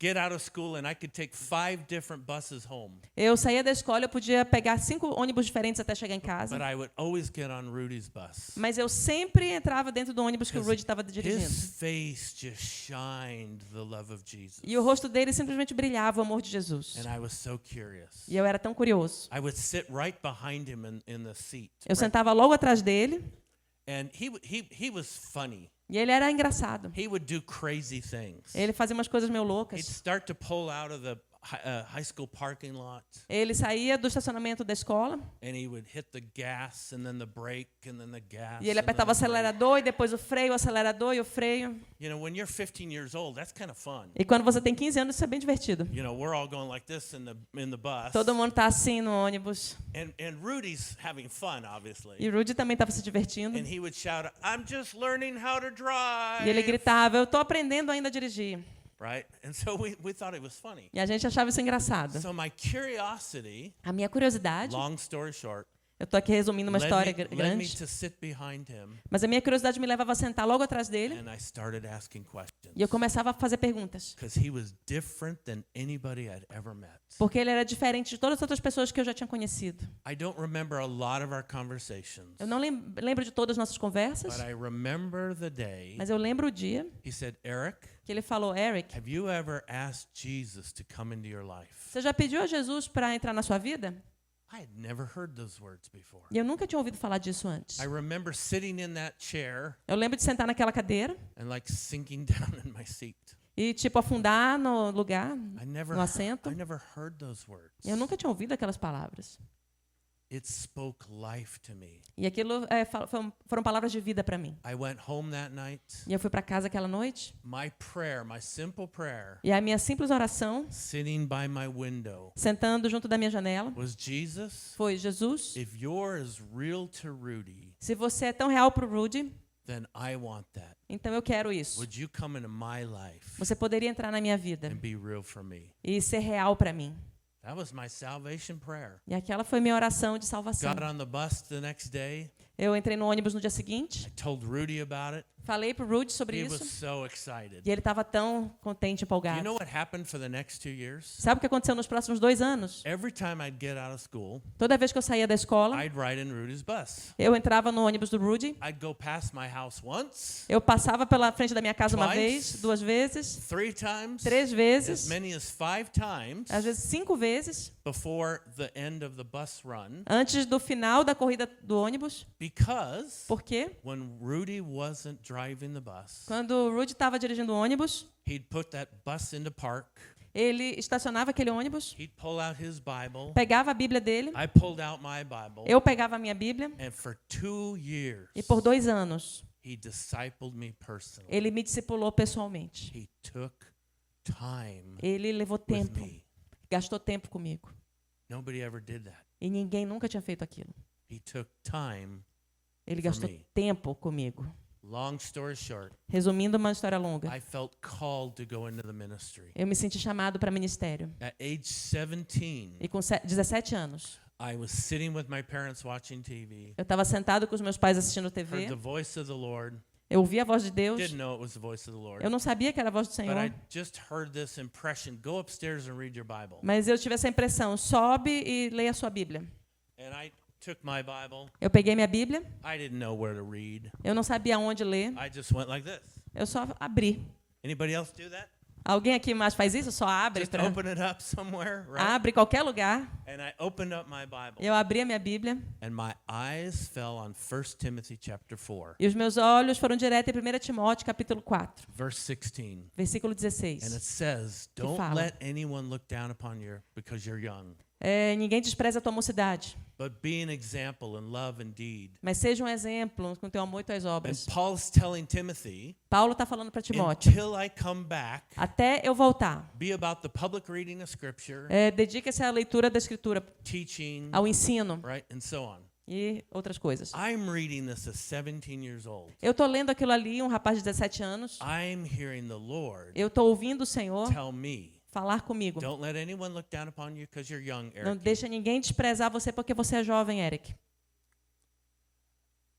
get out of school and I could take 5 different buses home. Eu saía da escola, eu podia pegar 5 ônibus diferentes até chegar em casa. But I would always get on Rudy's bus. Mas eu sempre entrava dentro do ônibus que o Rudy estava dirigindo. His face just shined the love of Jesus. E o rosto dele simplesmente brilhava o amor de Jesus. And I was so curious. E eu era tão curioso. I would sit right behind him in the seat. Eu sentava logo atrás dele. And he was funny. E ele era engraçado. He would do crazy things. Ele fazia umas coisas meio He'd loucas. start to pull out of the high school parking lot. Ele saía do estacionamento da escola And he would hit the gas and then the brake and then the gas. e ele and then apertava o the brake. acelerador e depois o acelerador e o freio. You know, when you're 15 years old, that's kind of fun. E quando você tem 15 anos, isso é bem divertido. You know, we're all going like this in the bus. Todo mundo tá assim no ônibus. And Rudy's having fun, obviously. E o Rudy também estava se divertindo. And he would shout, "I'm just learning how to drive." E ele gritava, eu tô aprendendo ainda a dirigir. Right? And so we thought it was funny. E a gente achava isso engraçado. So my curiosity, A minha curiosidade, long story short, eu tô aqui resumindo uma história led me grande, to sit behind him, mas a minha curiosidade me levava a sentar logo atrás dele and I started asking questions. e eu começava a fazer perguntas. Because he was different than anybody I'd ever met. Porque ele era diferente de todas as outras pessoas que eu já tinha conhecido. I don't remember a lot of our conversations, Eu não lembro de todas as nossas conversas, but I remember the day mas eu lembro o dia he said, "Eric, que ele falou, Eric, have you ever asked Jesus to come into your life?" você já pediu a Jesus para entrar na sua vida? I had never heard those words before. E eu nunca tinha ouvido falar disso antes. I remember sitting in that chair Eu lembro de sentar naquela cadeira and like sinking down in my seat. e tipo afundar no lugar, I no assento. never heard those words. Eu nunca tinha ouvido aquelas palavras. It spoke life to me. E aquilo foram palavras de vida para mim. I went home that night. E eu fui para casa aquela noite. My prayer, my simple prayer, E a minha simples oração, sitting by my window, sentando junto da minha janela, was, Jesus, foi: Jesus, if you're as real to Rudy, se você é tão real para o Rudy, then I want that. então eu quero isso. Would you come into my life Você poderia entrar na minha vida and be real for me? e ser real para mim. That was my salvation prayer. E aquela foi minha oração de salvação. Got on the bus the next day. Eu entrei no ônibus no dia seguinte, I told Rudy about it. falei pro Rudy sobre He was isso so excited. e ele estava tão contente, You empolgado. know what happened for the next 2 years? Sabe o que aconteceu nos próximos 2 anos? Every time I'd get out of school, Toda vez que eu saía da escola, I'd ride in Rudy's bus. eu entrava no ônibus do Rudy, I'd go past my house once, eu passava pela frente da minha casa uma Twice. vez, 2 vezes, 3 times, 3 as vezes, many as 5 times às vezes 5 vezes, before the end of the bus run, antes do final da corrida do ônibus. because Por quê? when Rudy wasn't driving the bus, Quando o Rudy estava dirigindo o ônibus, he'd put that bus into park, ele estacionava aquele ônibus, he'd pull out his Bible, pegava a Bíblia dele, I pulled out my Bible, eu pegava a minha Bíblia, and for 2 years, e por 2 anos, he discipled me personally. ele me discipulou pessoalmente. He took time Ele levou with tempo, me. gastou tempo comigo. Nobody ever did that. E ninguém nunca tinha feito aquilo. He took time. Ele For gastou me. tempo comigo. Long story short, Resumindo uma história longa, I felt called to go into the ministry. eu me senti chamado para ministério. At age 17, E com 17 anos, I was sitting with my parents watching TV, eu estava sentado com os meus pais assistindo TV. heard the voice of the Lord. Eu ouvi a voz de Deus. Didn't know it was the voice of the Lord. Eu não sabia que era a voz do But Senhor. I just heard this impression, go upstairs and read your Bible. Mas eu tive essa impressão: sobe e leia a sua Bíblia. And I took my Bible. Eu peguei minha Bíblia. I didn't know where to read. Eu não sabia onde ler. I just went like this. Eu só abri. Anybody else do that? Alguém aqui mais faz isso? Só abre. Just Pra... open it up somewhere, right? Abre em qualquer lugar. And I opened up my Bible. Eu abri a minha Bíblia And my eyes fell on 1 Timothy chapter 4, e os meus olhos foram direto em 1 Timóteo, capítulo 4, verse 16. versículo And it 16. says, Que don't fala. let anyone look down upon you because you're young, Ninguém despreza a tua mocidade, but be an example in love and deed. mas seja um exemplo com teu amor e tuas And obras. Paul's telling Timothy, Paulo está falando para Timóteo: until I come back, até eu voltar, be about the public reading of Scripture, dedica-se à leitura da Escritura, teaching, ao ensino right, and so on. e outras coisas. I'm reading this as 17 years old. Eu estou lendo aquilo ali, um rapaz de 17 anos. I'm hearing the Lord Eu estou ouvindo o Senhor tell me, falar comigo: don't let anyone look down upon you because you're young, não Eric. deixa ninguém desprezar você porque você é jovem, Eric.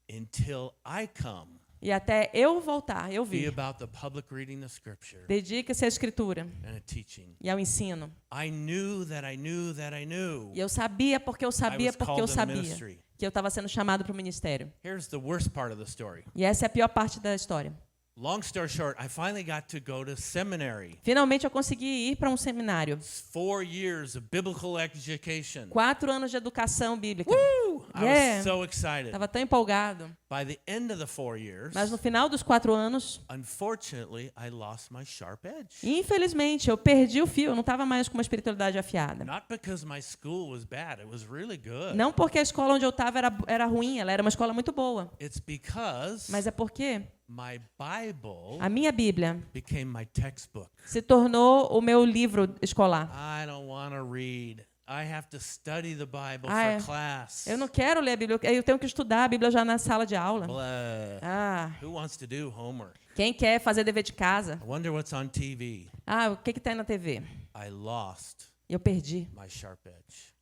Until I come E até eu voltar, eu be vi. about the public reading of Scripture Dedique-se à escritura and a teaching. e ao ensino. I knew that I knew that I knew E eu sabia porque eu sabia I was porque eu called to the sabia ministry. que eu estava sendo chamado para o ministério. Here's the worst part of the story. E essa é a pior parte da história. Long story short, I finally got to go to seminary. Finalmente eu consegui ir para um seminário. 4 years of biblical education. 4 anos de educação bíblica. Woo! I Yeah. was so excited. Estava tão empolgado. By the end of the 4 years, Mas no final dos 4 anos, unfortunately, I lost my sharp edge. infelizmente, eu perdi o fio. Eu não estava mais com uma espiritualidade afiada. Not because my school was bad, it was really good. Não porque a escola onde eu estava era ruim, ela era uma escola muito boa. It's because Mas é porque my Bible a minha Bíblia became my textbook. se tornou o meu livro escolar. I don't want to read. I have to study the Bible Ah, for class. Eu não quero ler a Bíblia, eu tenho que estudar a Bíblia já na sala de aula. Blah. Ah, Who wants to do homework? quem quer fazer dever de casa? I wonder what's on TV. Ah, o que tem na TV? I lost Eu perdi my sharp edge.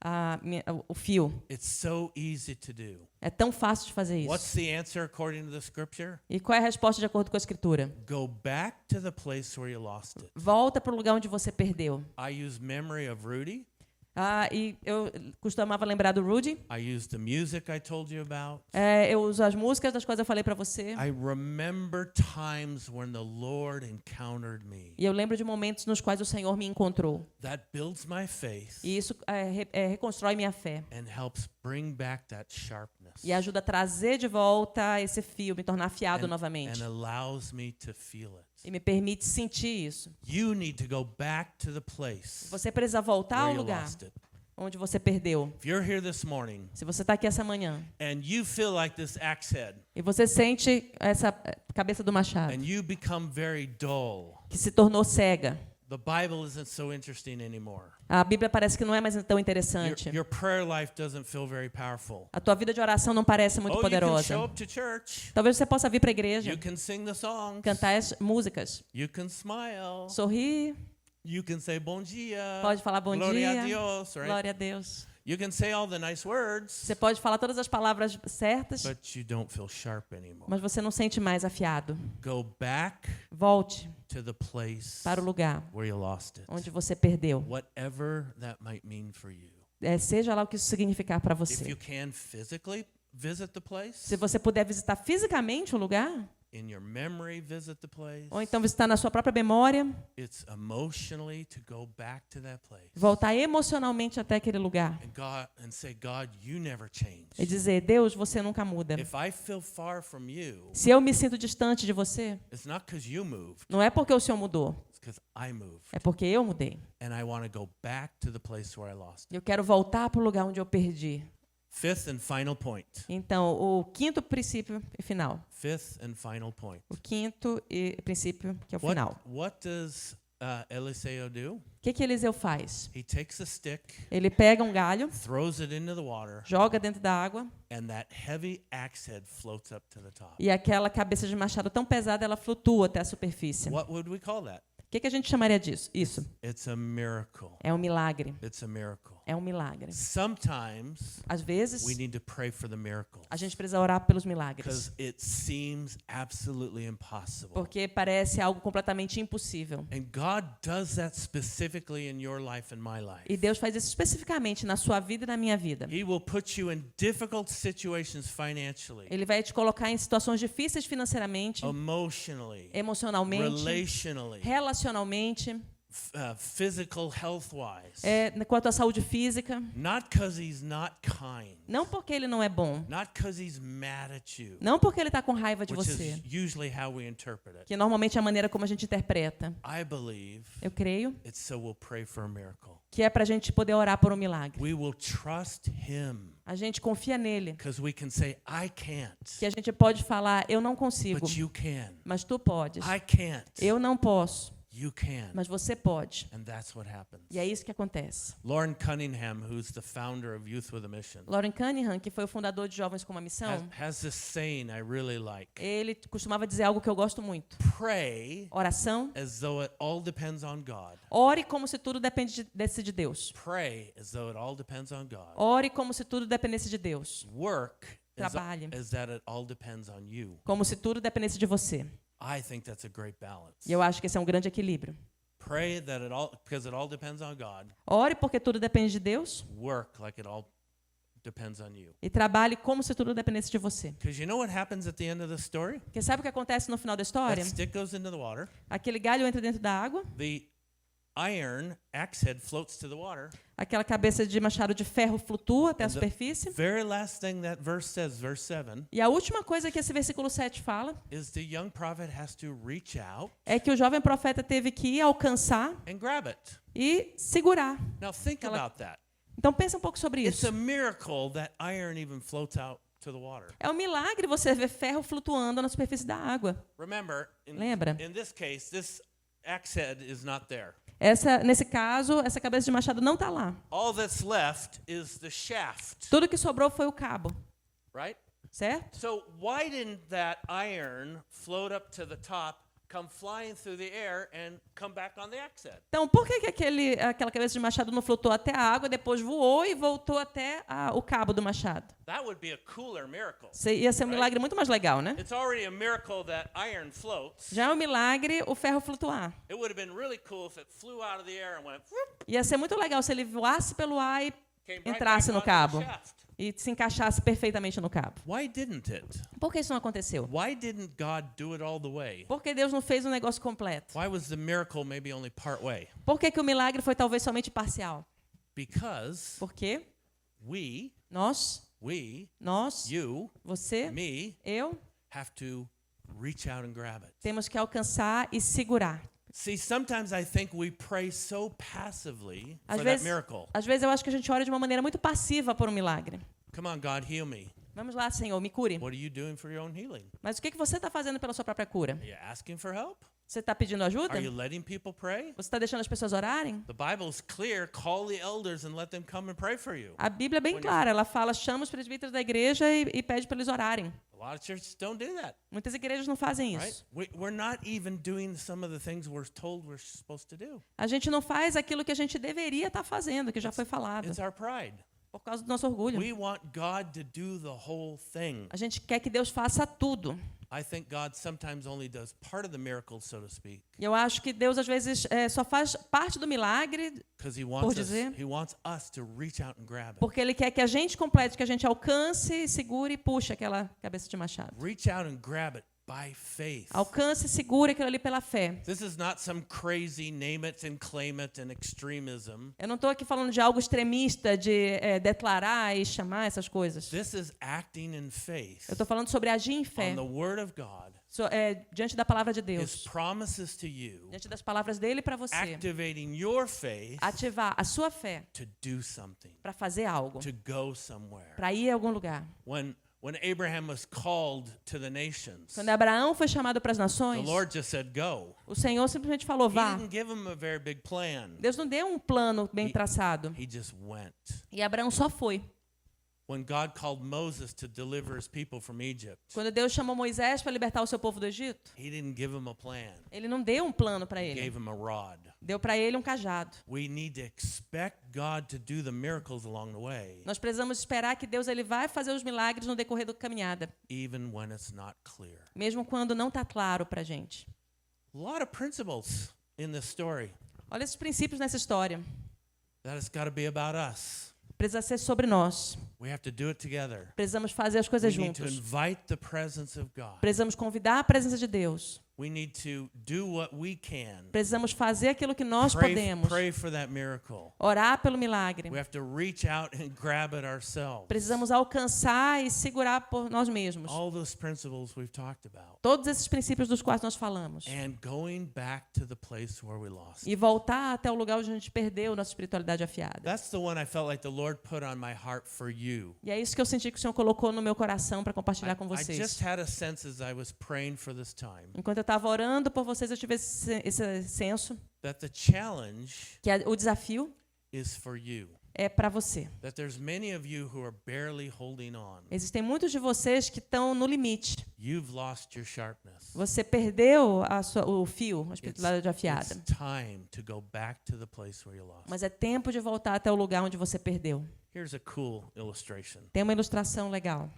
o fio. It's so easy to do. É tão fácil de fazer What's isso. the answer according to the scripture? E qual é a resposta de acordo com a Escritura? Go back to the place where you lost it. Volta para o lugar onde você perdeu. I use memory of Rudy. E eu costumava lembrar do Rudy. I use the music I told you about. Eu uso as músicas das quais eu falei para você. I remember times when the Lord encountered me. E eu lembro de momentos nos quais o Senhor me encontrou. That builds my faith E isso reconstrói minha fé. and helps bring back that sharpness. E ajuda a trazer de volta esse fio, me tornar afiado novamente. And allows me to feel it. E me permite sentir isso. You need to go back to the place Você precisa voltar ao where you lugar lost it. onde você perdeu. If you're here this morning Se você está aqui essa manhã and you feel like this axe head e você sente essa cabeça do machado and you become very dull, que se tornou cega, the Bible isn't so interesting anymore. a Bíblia parece que não é mais tão Your, interessante. your prayer life doesn't feel very powerful. A tua vida de oração não parece muito You can poderosa. show up to church. Talvez você possa vir para a igreja, You can sing the songs. cantar as músicas, You can smile. sorrir, You can say bom dia. pode falar bom Gloria dia, a Dios, right? glória a Deus. You can say all the nice words, Você pode falar todas as palavras certas, but you don't feel sharp anymore. mas você não sente mais afiado. Go back Volte to the place para o lugar where you lost it. onde você perdeu. Whatever that might mean for you. Seja lá o que isso significar para If você. you can physically visit the place, Se você puder visitar fisicamente o lugar, in your memory visit the place, ou então visitar na sua própria memória, it's emotionally to go back to that place. voltar emocionalmente até aquele lugar And say, God, you never change. e dizer: Deus, você nunca muda. If I feel far from you, Se eu me sinto distante de você, it's not because you moved, não é porque o Senhor mudou, it's because I moved. é porque eu mudei. And I want to go back to the place where I lost it. Eu quero voltar para o lugar onde eu perdi. Fifth and final point. Então, o quinto princípio e final. Fifth and final point. O quinto princípio, que é o final. What does Eliseo do? O que Eliseu faz? He takes a stick, Ele pega um galho, throws it into the water, joga dentro da água, and that heavy axe head floats up to the top. e aquela cabeça de machado tão pesada, ela flutua até a superfície. What would we call that? O que a gente chamaria disso? Isso. It's a miracle. É um milagre. It's a miracle. É um milagre. Sometimes Às vezes, we need to pray for the miracle a gente precisa orar pelos milagres. because it seems absolutely impossible. Porque parece algo completamente impossível. And God does that specifically in your life and my life. E Deus faz isso especificamente na sua vida e na minha vida. He will put you in difficult situations financially, Ele vai te colocar em situações difíceis financeiramente, emotionally, emocionalmente, relationally, relacionalmente, physical health-wise. com a tua saúde física. Not because he's not kind. Não porque ele não é bom. Not because he's mad at you, Não porque ele está com raiva de which você. is usually how we interpret it. Que normalmente é a maneira como a gente interpreta. I believe Eu creio it's so we'll pray for a miracle. que é para a gente poder orar por um milagre. We will trust him A gente confia nele. because we can say, I can't, Que a gente pode falar: eu não consigo, but you can. mas tu podes. I can't, Eu não posso, you can. mas você pode. And that's what happens. E é isso que acontece. Lauren Cunningham, who's the founder of Youth with a Mission, Lauren Cunningham, que foi o fundador de Jovens com uma Missão, has this saying I really like. ele costumava dizer algo que eu gosto muito. Pray Oração, as though it all depends on God. ore como se tudo dependesse de Deus. Pray as though it all depends on God. Ore como se tudo dependesse de Deus. Work trabalhe, is that it all depends on you. como se tudo dependesse de você. I think that's a great balance. E eu acho que esse é um grande equilíbrio. Pray that because it all depends on God. Ore porque tudo depende de Deus Work like it all depends on you. e trabalhe como se tudo dependesse de você. Because you know what happens at the end of the story? Porque sabe o que acontece no final da história? That stick goes into the water. Aquele galho entra dentro da água, The iron axe head floats to the water. aquela cabeça de machado de ferro flutua até a And the superfície. very last thing that verse says, verse 7, E a última coisa que esse versículo 7 fala is the young prophet has to reach out é que o jovem profeta teve que ir alcançar and grab it. e segurar. Now think Aquela- about that. Então pensa um pouco sobre It's isso. a miracle that iron even floats out to the water. É um milagre você ver ferro flutuando na superfície da água. Remember, Lembra? in this case, this axe head is not there. Nesse caso, essa cabeça de machado não está lá. All that's left is the shaft, Tudo que sobrou foi o cabo, right? certo? So why didn't that iron float up to the top, come flying through the air, and come back on the axe head? Então, por que aquela cabeça de machado não flutuou até a água, depois voou e voltou até o cabo do machado? That would be a cooler miracle. Ia ser um milagre muito mais legal, né? It's already a miracle that iron floats. Já é um milagre o ferro flutuar. It would have been really cool if it flew out of the air and went whoop, Ia ser muito legal se ele voasse pelo ar e came right entrasse back no onto cabo the shaft. e se encaixasse perfeitamente no cabo. Why didn't it? Por que isso não aconteceu? Why didn't God do it all the way? Por que Deus não fez um negócio completo? Why was the miracle maybe only part way? Por que o milagre foi talvez somente parcial? Because Porque we, nós, you, você, me, eu, have to reach out and grab it. temos que alcançar e segurar. See, sometimes I think we pray so passively Às for that vezes, miracle. às vezes eu acho que a gente ora de uma maneira muito passiva por um milagre. Come on, God, heal me. Vamos lá, Senhor, me cure. What are you doing for your own healing? Mas o que você está fazendo pela sua própria cura? Are you asking for help? Você está pedindo ajuda? Are you letting people pray? Você está deixando as pessoas orarem? The Bible's clear. Call the elders and let them come and pray for you. A Bíblia é bem clara. Ela fala, chama os presbíteros da igreja e pede para eles orarem. A lot of churches don't do that, Muitas igrejas não fazem right? isso. We're not even doing some of the things we're told we're supposed to do. A gente não faz aquilo que a gente deveria estar fazendo, que já foi falado, It's our pride. por causa do nosso orgulho. We want God to do the whole thing. A gente quer que Deus faça tudo. I think God sometimes only does part of the miracle, so to speak, E eu acho que Deus, às vezes, só faz parte do milagre because He Por dizer. wants us to reach out and grab it. porque Ele quer que a gente complete, que a gente alcance, segure e puxe aquela cabeça de machado. Reach out and grab it by faith. Alcance e segure aquilo ali pela fé. This is not some crazy name it and claim it and extremism. Eu não estou aqui falando de algo extremista, de declarar e chamar essas coisas. This is acting in faith Eu estou falando sobre agir em fé, on the Word of God, diante da palavra de His Deus, promises to you, diante das palavras dele para você. activating your faith Ativar a sua fé to do something, para fazer algo, to go somewhere. para ir a algum lugar. When Abraham was called to the nations, Quando Abraão foi chamado para as the nações, Lord just said, go. o Senhor simplesmente falou, He vá. didn't give him a very big plan. Deus não deu um plano bem He- traçado. He just went. E Abraão só foi. When God called Moses to deliver his people from Egypt, Quando Deus chamou Moisés para libertar o seu povo do Egito, He didn't give him a plan. ele não deu um plano para He ele. gave him a rod. Deu para ele um cajado. We need to expect God to do the miracles along the way, Nós precisamos esperar que Deus ele vai fazer os milagres no decorrer da caminhada, even when it's not clear. mesmo quando não está claro para a gente. A lot of principles in this story Olha esses princípios nessa história. that it's got to be about us. Precisa ser sobre nós. We have to do it together. Precisamos fazer as We coisas need to juntos. invite the presence of God. Precisamos convidar a presença de Deus. We need to do what we can. Precisamos fazer aquilo que nós podemos. Pray for that miracle. Orar pelo milagre. We have to reach out and grab it ourselves. Precisamos alcançar e segurar por nós mesmos. All those principles we've talked about. Todos esses princípios dos quais nós falamos. And going back to the place where we lost. E voltar até o lugar onde a gente perdeu nossa espiritualidade afiada. That's the one I felt like the Lord put on my heart for you. E é isso que eu senti que o Senhor colocou no meu coração para compartilhar com I vocês. just had a sense as I was praying for this time Enquanto eu estava orando por vocês, eu tive esse senso that the challenge que o desafio is for you. é para você. That there's many of you who are barely holding on. Existem muitos de vocês que estão no limite. You've lost your sharpness. Você perdeu o fio, a It's espiritualidade afiada. time to go back to the place where you lost. Mas é tempo de voltar até o lugar onde você perdeu. Here's a cool illustration. Tem uma ilustração legal.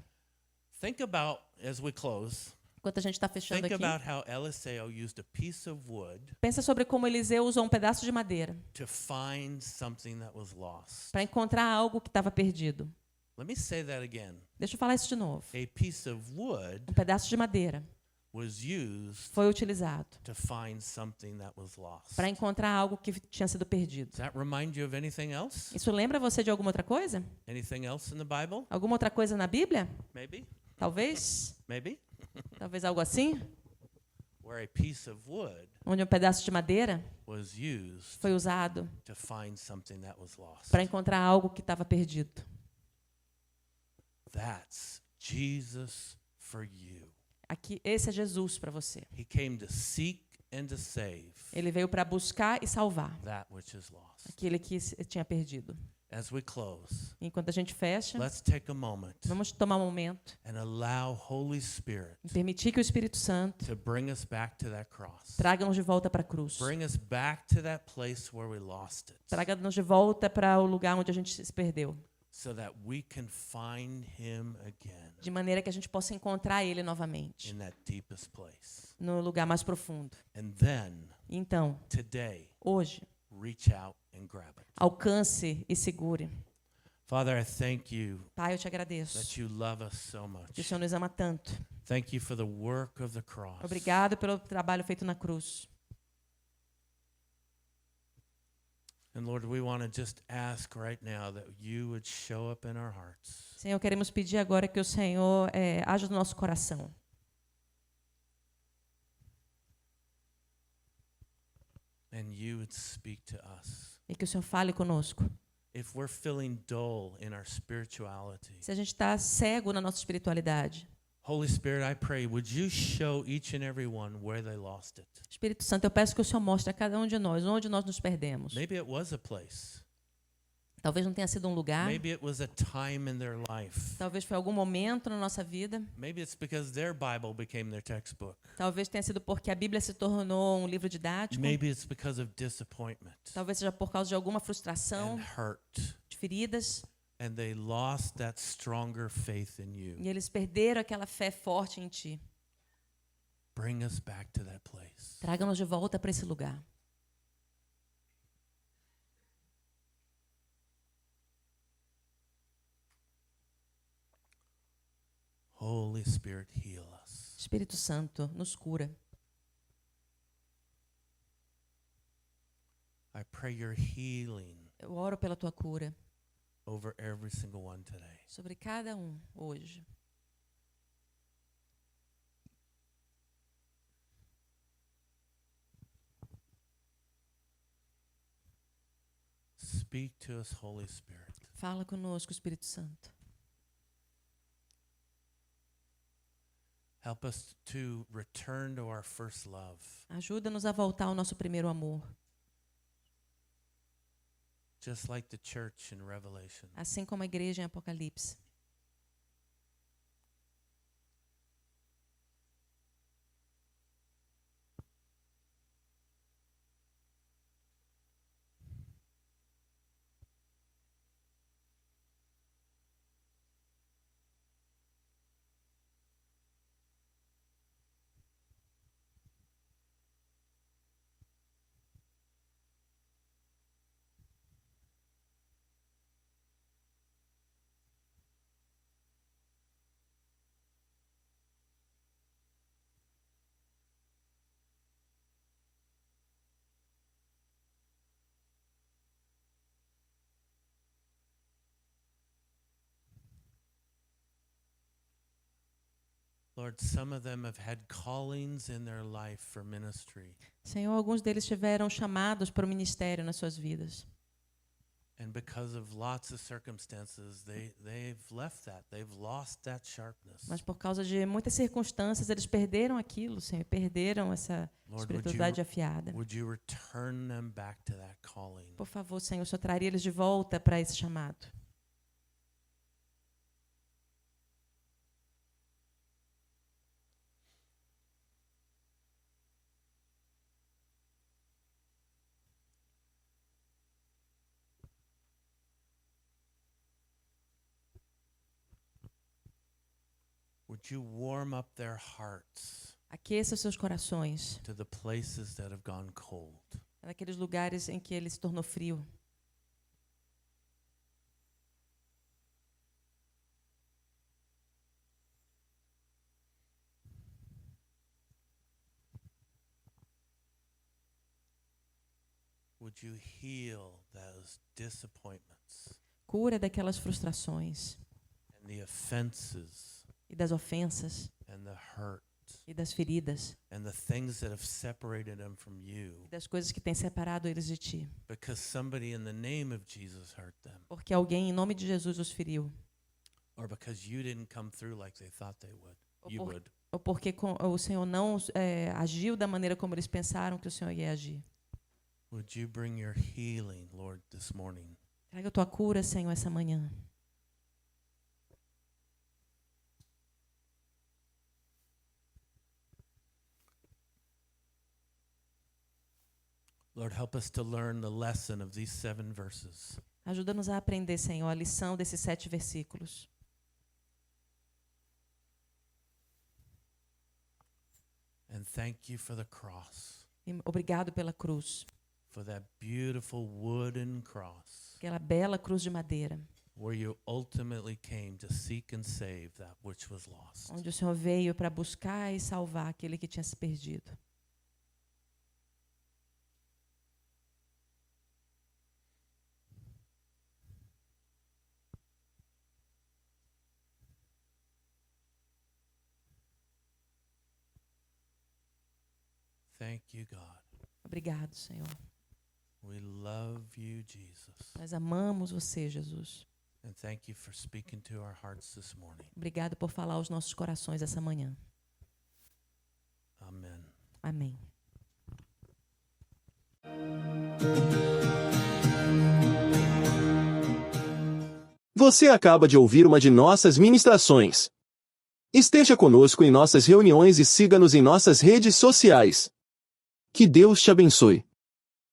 Think about, as we close, Enquanto a gente está fechando think aqui, about how Eliseo used a piece of wood pensa sobre como Eliseu usou um pedaço de madeira to find something that was lost. para encontrar algo que estava perdido. Let me say that again. Deixa eu falar isso de novo. A piece of wood Um pedaço de madeira was used foi utilizado to find something that was lost. para encontrar algo que tinha sido perdido. Does that remind you of anything else? Isso lembra você de alguma outra coisa? Anything else in the Bible? Alguma outra coisa na Bíblia? Maybe? Talvez? Maybe? Talvez algo assim? Where a piece of wood Onde um pedaço de madeira was used foi usado to find something that was lost. para encontrar algo que estava perdido. That's Jesus for you. Aqui, esse é Jesus para você. He came to seek and to save Ele veio para buscar e salvar that which is lost. aquele que tinha perdido. As we close, Enquanto a gente fecha, let's take a moment vamos tomar um momento and allow Holy Spirit e permitir que o Espírito Santo to bring us back to that cross. traga-nos de volta para a cruz. Bring us back to that place where we lost it, Traga-nos de volta para o lugar onde a gente se perdeu. so that we can find him again De maneira que a gente possa encontrar Ele novamente, in that deepest place. no lugar mais profundo. And then, Então, today, hoje, reach out and grab it. alcance e segure. Father, I thank you Pai, eu te agradeço. that you love us so Que o much. Senhor nos ama tanto. Thank you for the work of the cross. Obrigado pelo trabalho feito na cruz. And Lord, we want to just ask right now that you would show up in our hearts. Senhor, queremos pedir agora que o Senhor haja no nosso coração. And you would speak to us. E que o Senhor fale conosco. If we're feeling dull in our spirituality, Se a gente está cego na nossa espiritualidade, Holy Spirit, I pray, would you show each and every one where they lost it? Espírito Santo, eu peço que o Senhor mostre a cada um de nós onde nós nos perdemos. Maybe it was a place. Talvez não tenha sido um lugar, Maybe it was a time in their life. talvez foi algum momento na nossa vida, Maybe it's because their Bible became their textbook. talvez tenha sido porque a Bíblia se tornou um livro didático, Maybe it's because of disappointment talvez seja por causa de alguma frustração, and hurt. de feridas, And they lost that stronger faith in you. e eles perderam aquela fé forte em Ti. Bring us back to that place. Traga-nos de volta para esse lugar. Holy Spirit, heal us. Espírito Santo, nos cura. I pray your healing Eu oro pela Tua cura over every single one today. sobre cada um hoje. Speak to us, Holy Spirit. Fala conosco, Espírito Santo. Help us to return to our first love. Ajuda-nos a voltar ao nosso primeiro amor, Just like the church in Revelation. assim como a igreja em Apocalipse. Lord, some of them have had callings in their life for ministry. Senhor, alguns deles tiveram chamados para o ministério nas suas vidas. And because of lots of circumstances, they've left that. They've lost that sharpness. Mas por causa de muitas circunstâncias, eles perderam aquilo, Senhor, perderam essa Lord, espiritualidade afiada. would you return them back to that calling? Por favor, Senhor, o Senhor traria eles de volta para esse chamado. Would Would you warm up their hearts Aqueça os seus corações to the places that have gone cold? naqueles lugares em que ele se tornou frio. Would you heal those disappointments Cura daquelas frustrações and the offenses e das ofensas and the hurt e das feridas and the things that have separated them from you e das coisas que têm separado eles de ti. because somebody in the name of Jesus hurt them, Porque alguém em nome de Jesus os feriu. or because you didn't come through like they thought they would. You por- would. Ou porque o Senhor não agiu da maneira como eles pensaram que o Senhor ia agir. Would you bring your healing, Lord, this morning? Traga a tua cura, Senhor, essa manhã. Lord, help us to learn the lesson of these 7 verses. Ajuda-nos a aprender, Senhor, a lição desses 7 versículos. And thank you for the cross, E obrigado pela cruz, for that beautiful wooden cross aquela bela cruz de madeira, where you ultimately came to seek and save that which was lost. onde o Senhor veio para buscar e salvar aquele que tinha se perdido. Thank you, God. Obrigado, Senhor. We love you, Jesus. Nós amamos você, Jesus. And thank you for speaking to our hearts this morning. Obrigado por falar aos nossos corações essa manhã. Amen. Amém. Você acaba de ouvir uma de nossas ministrações. Esteja conosco em nossas reuniões e siga-nos em nossas redes sociais. Que Deus te abençoe.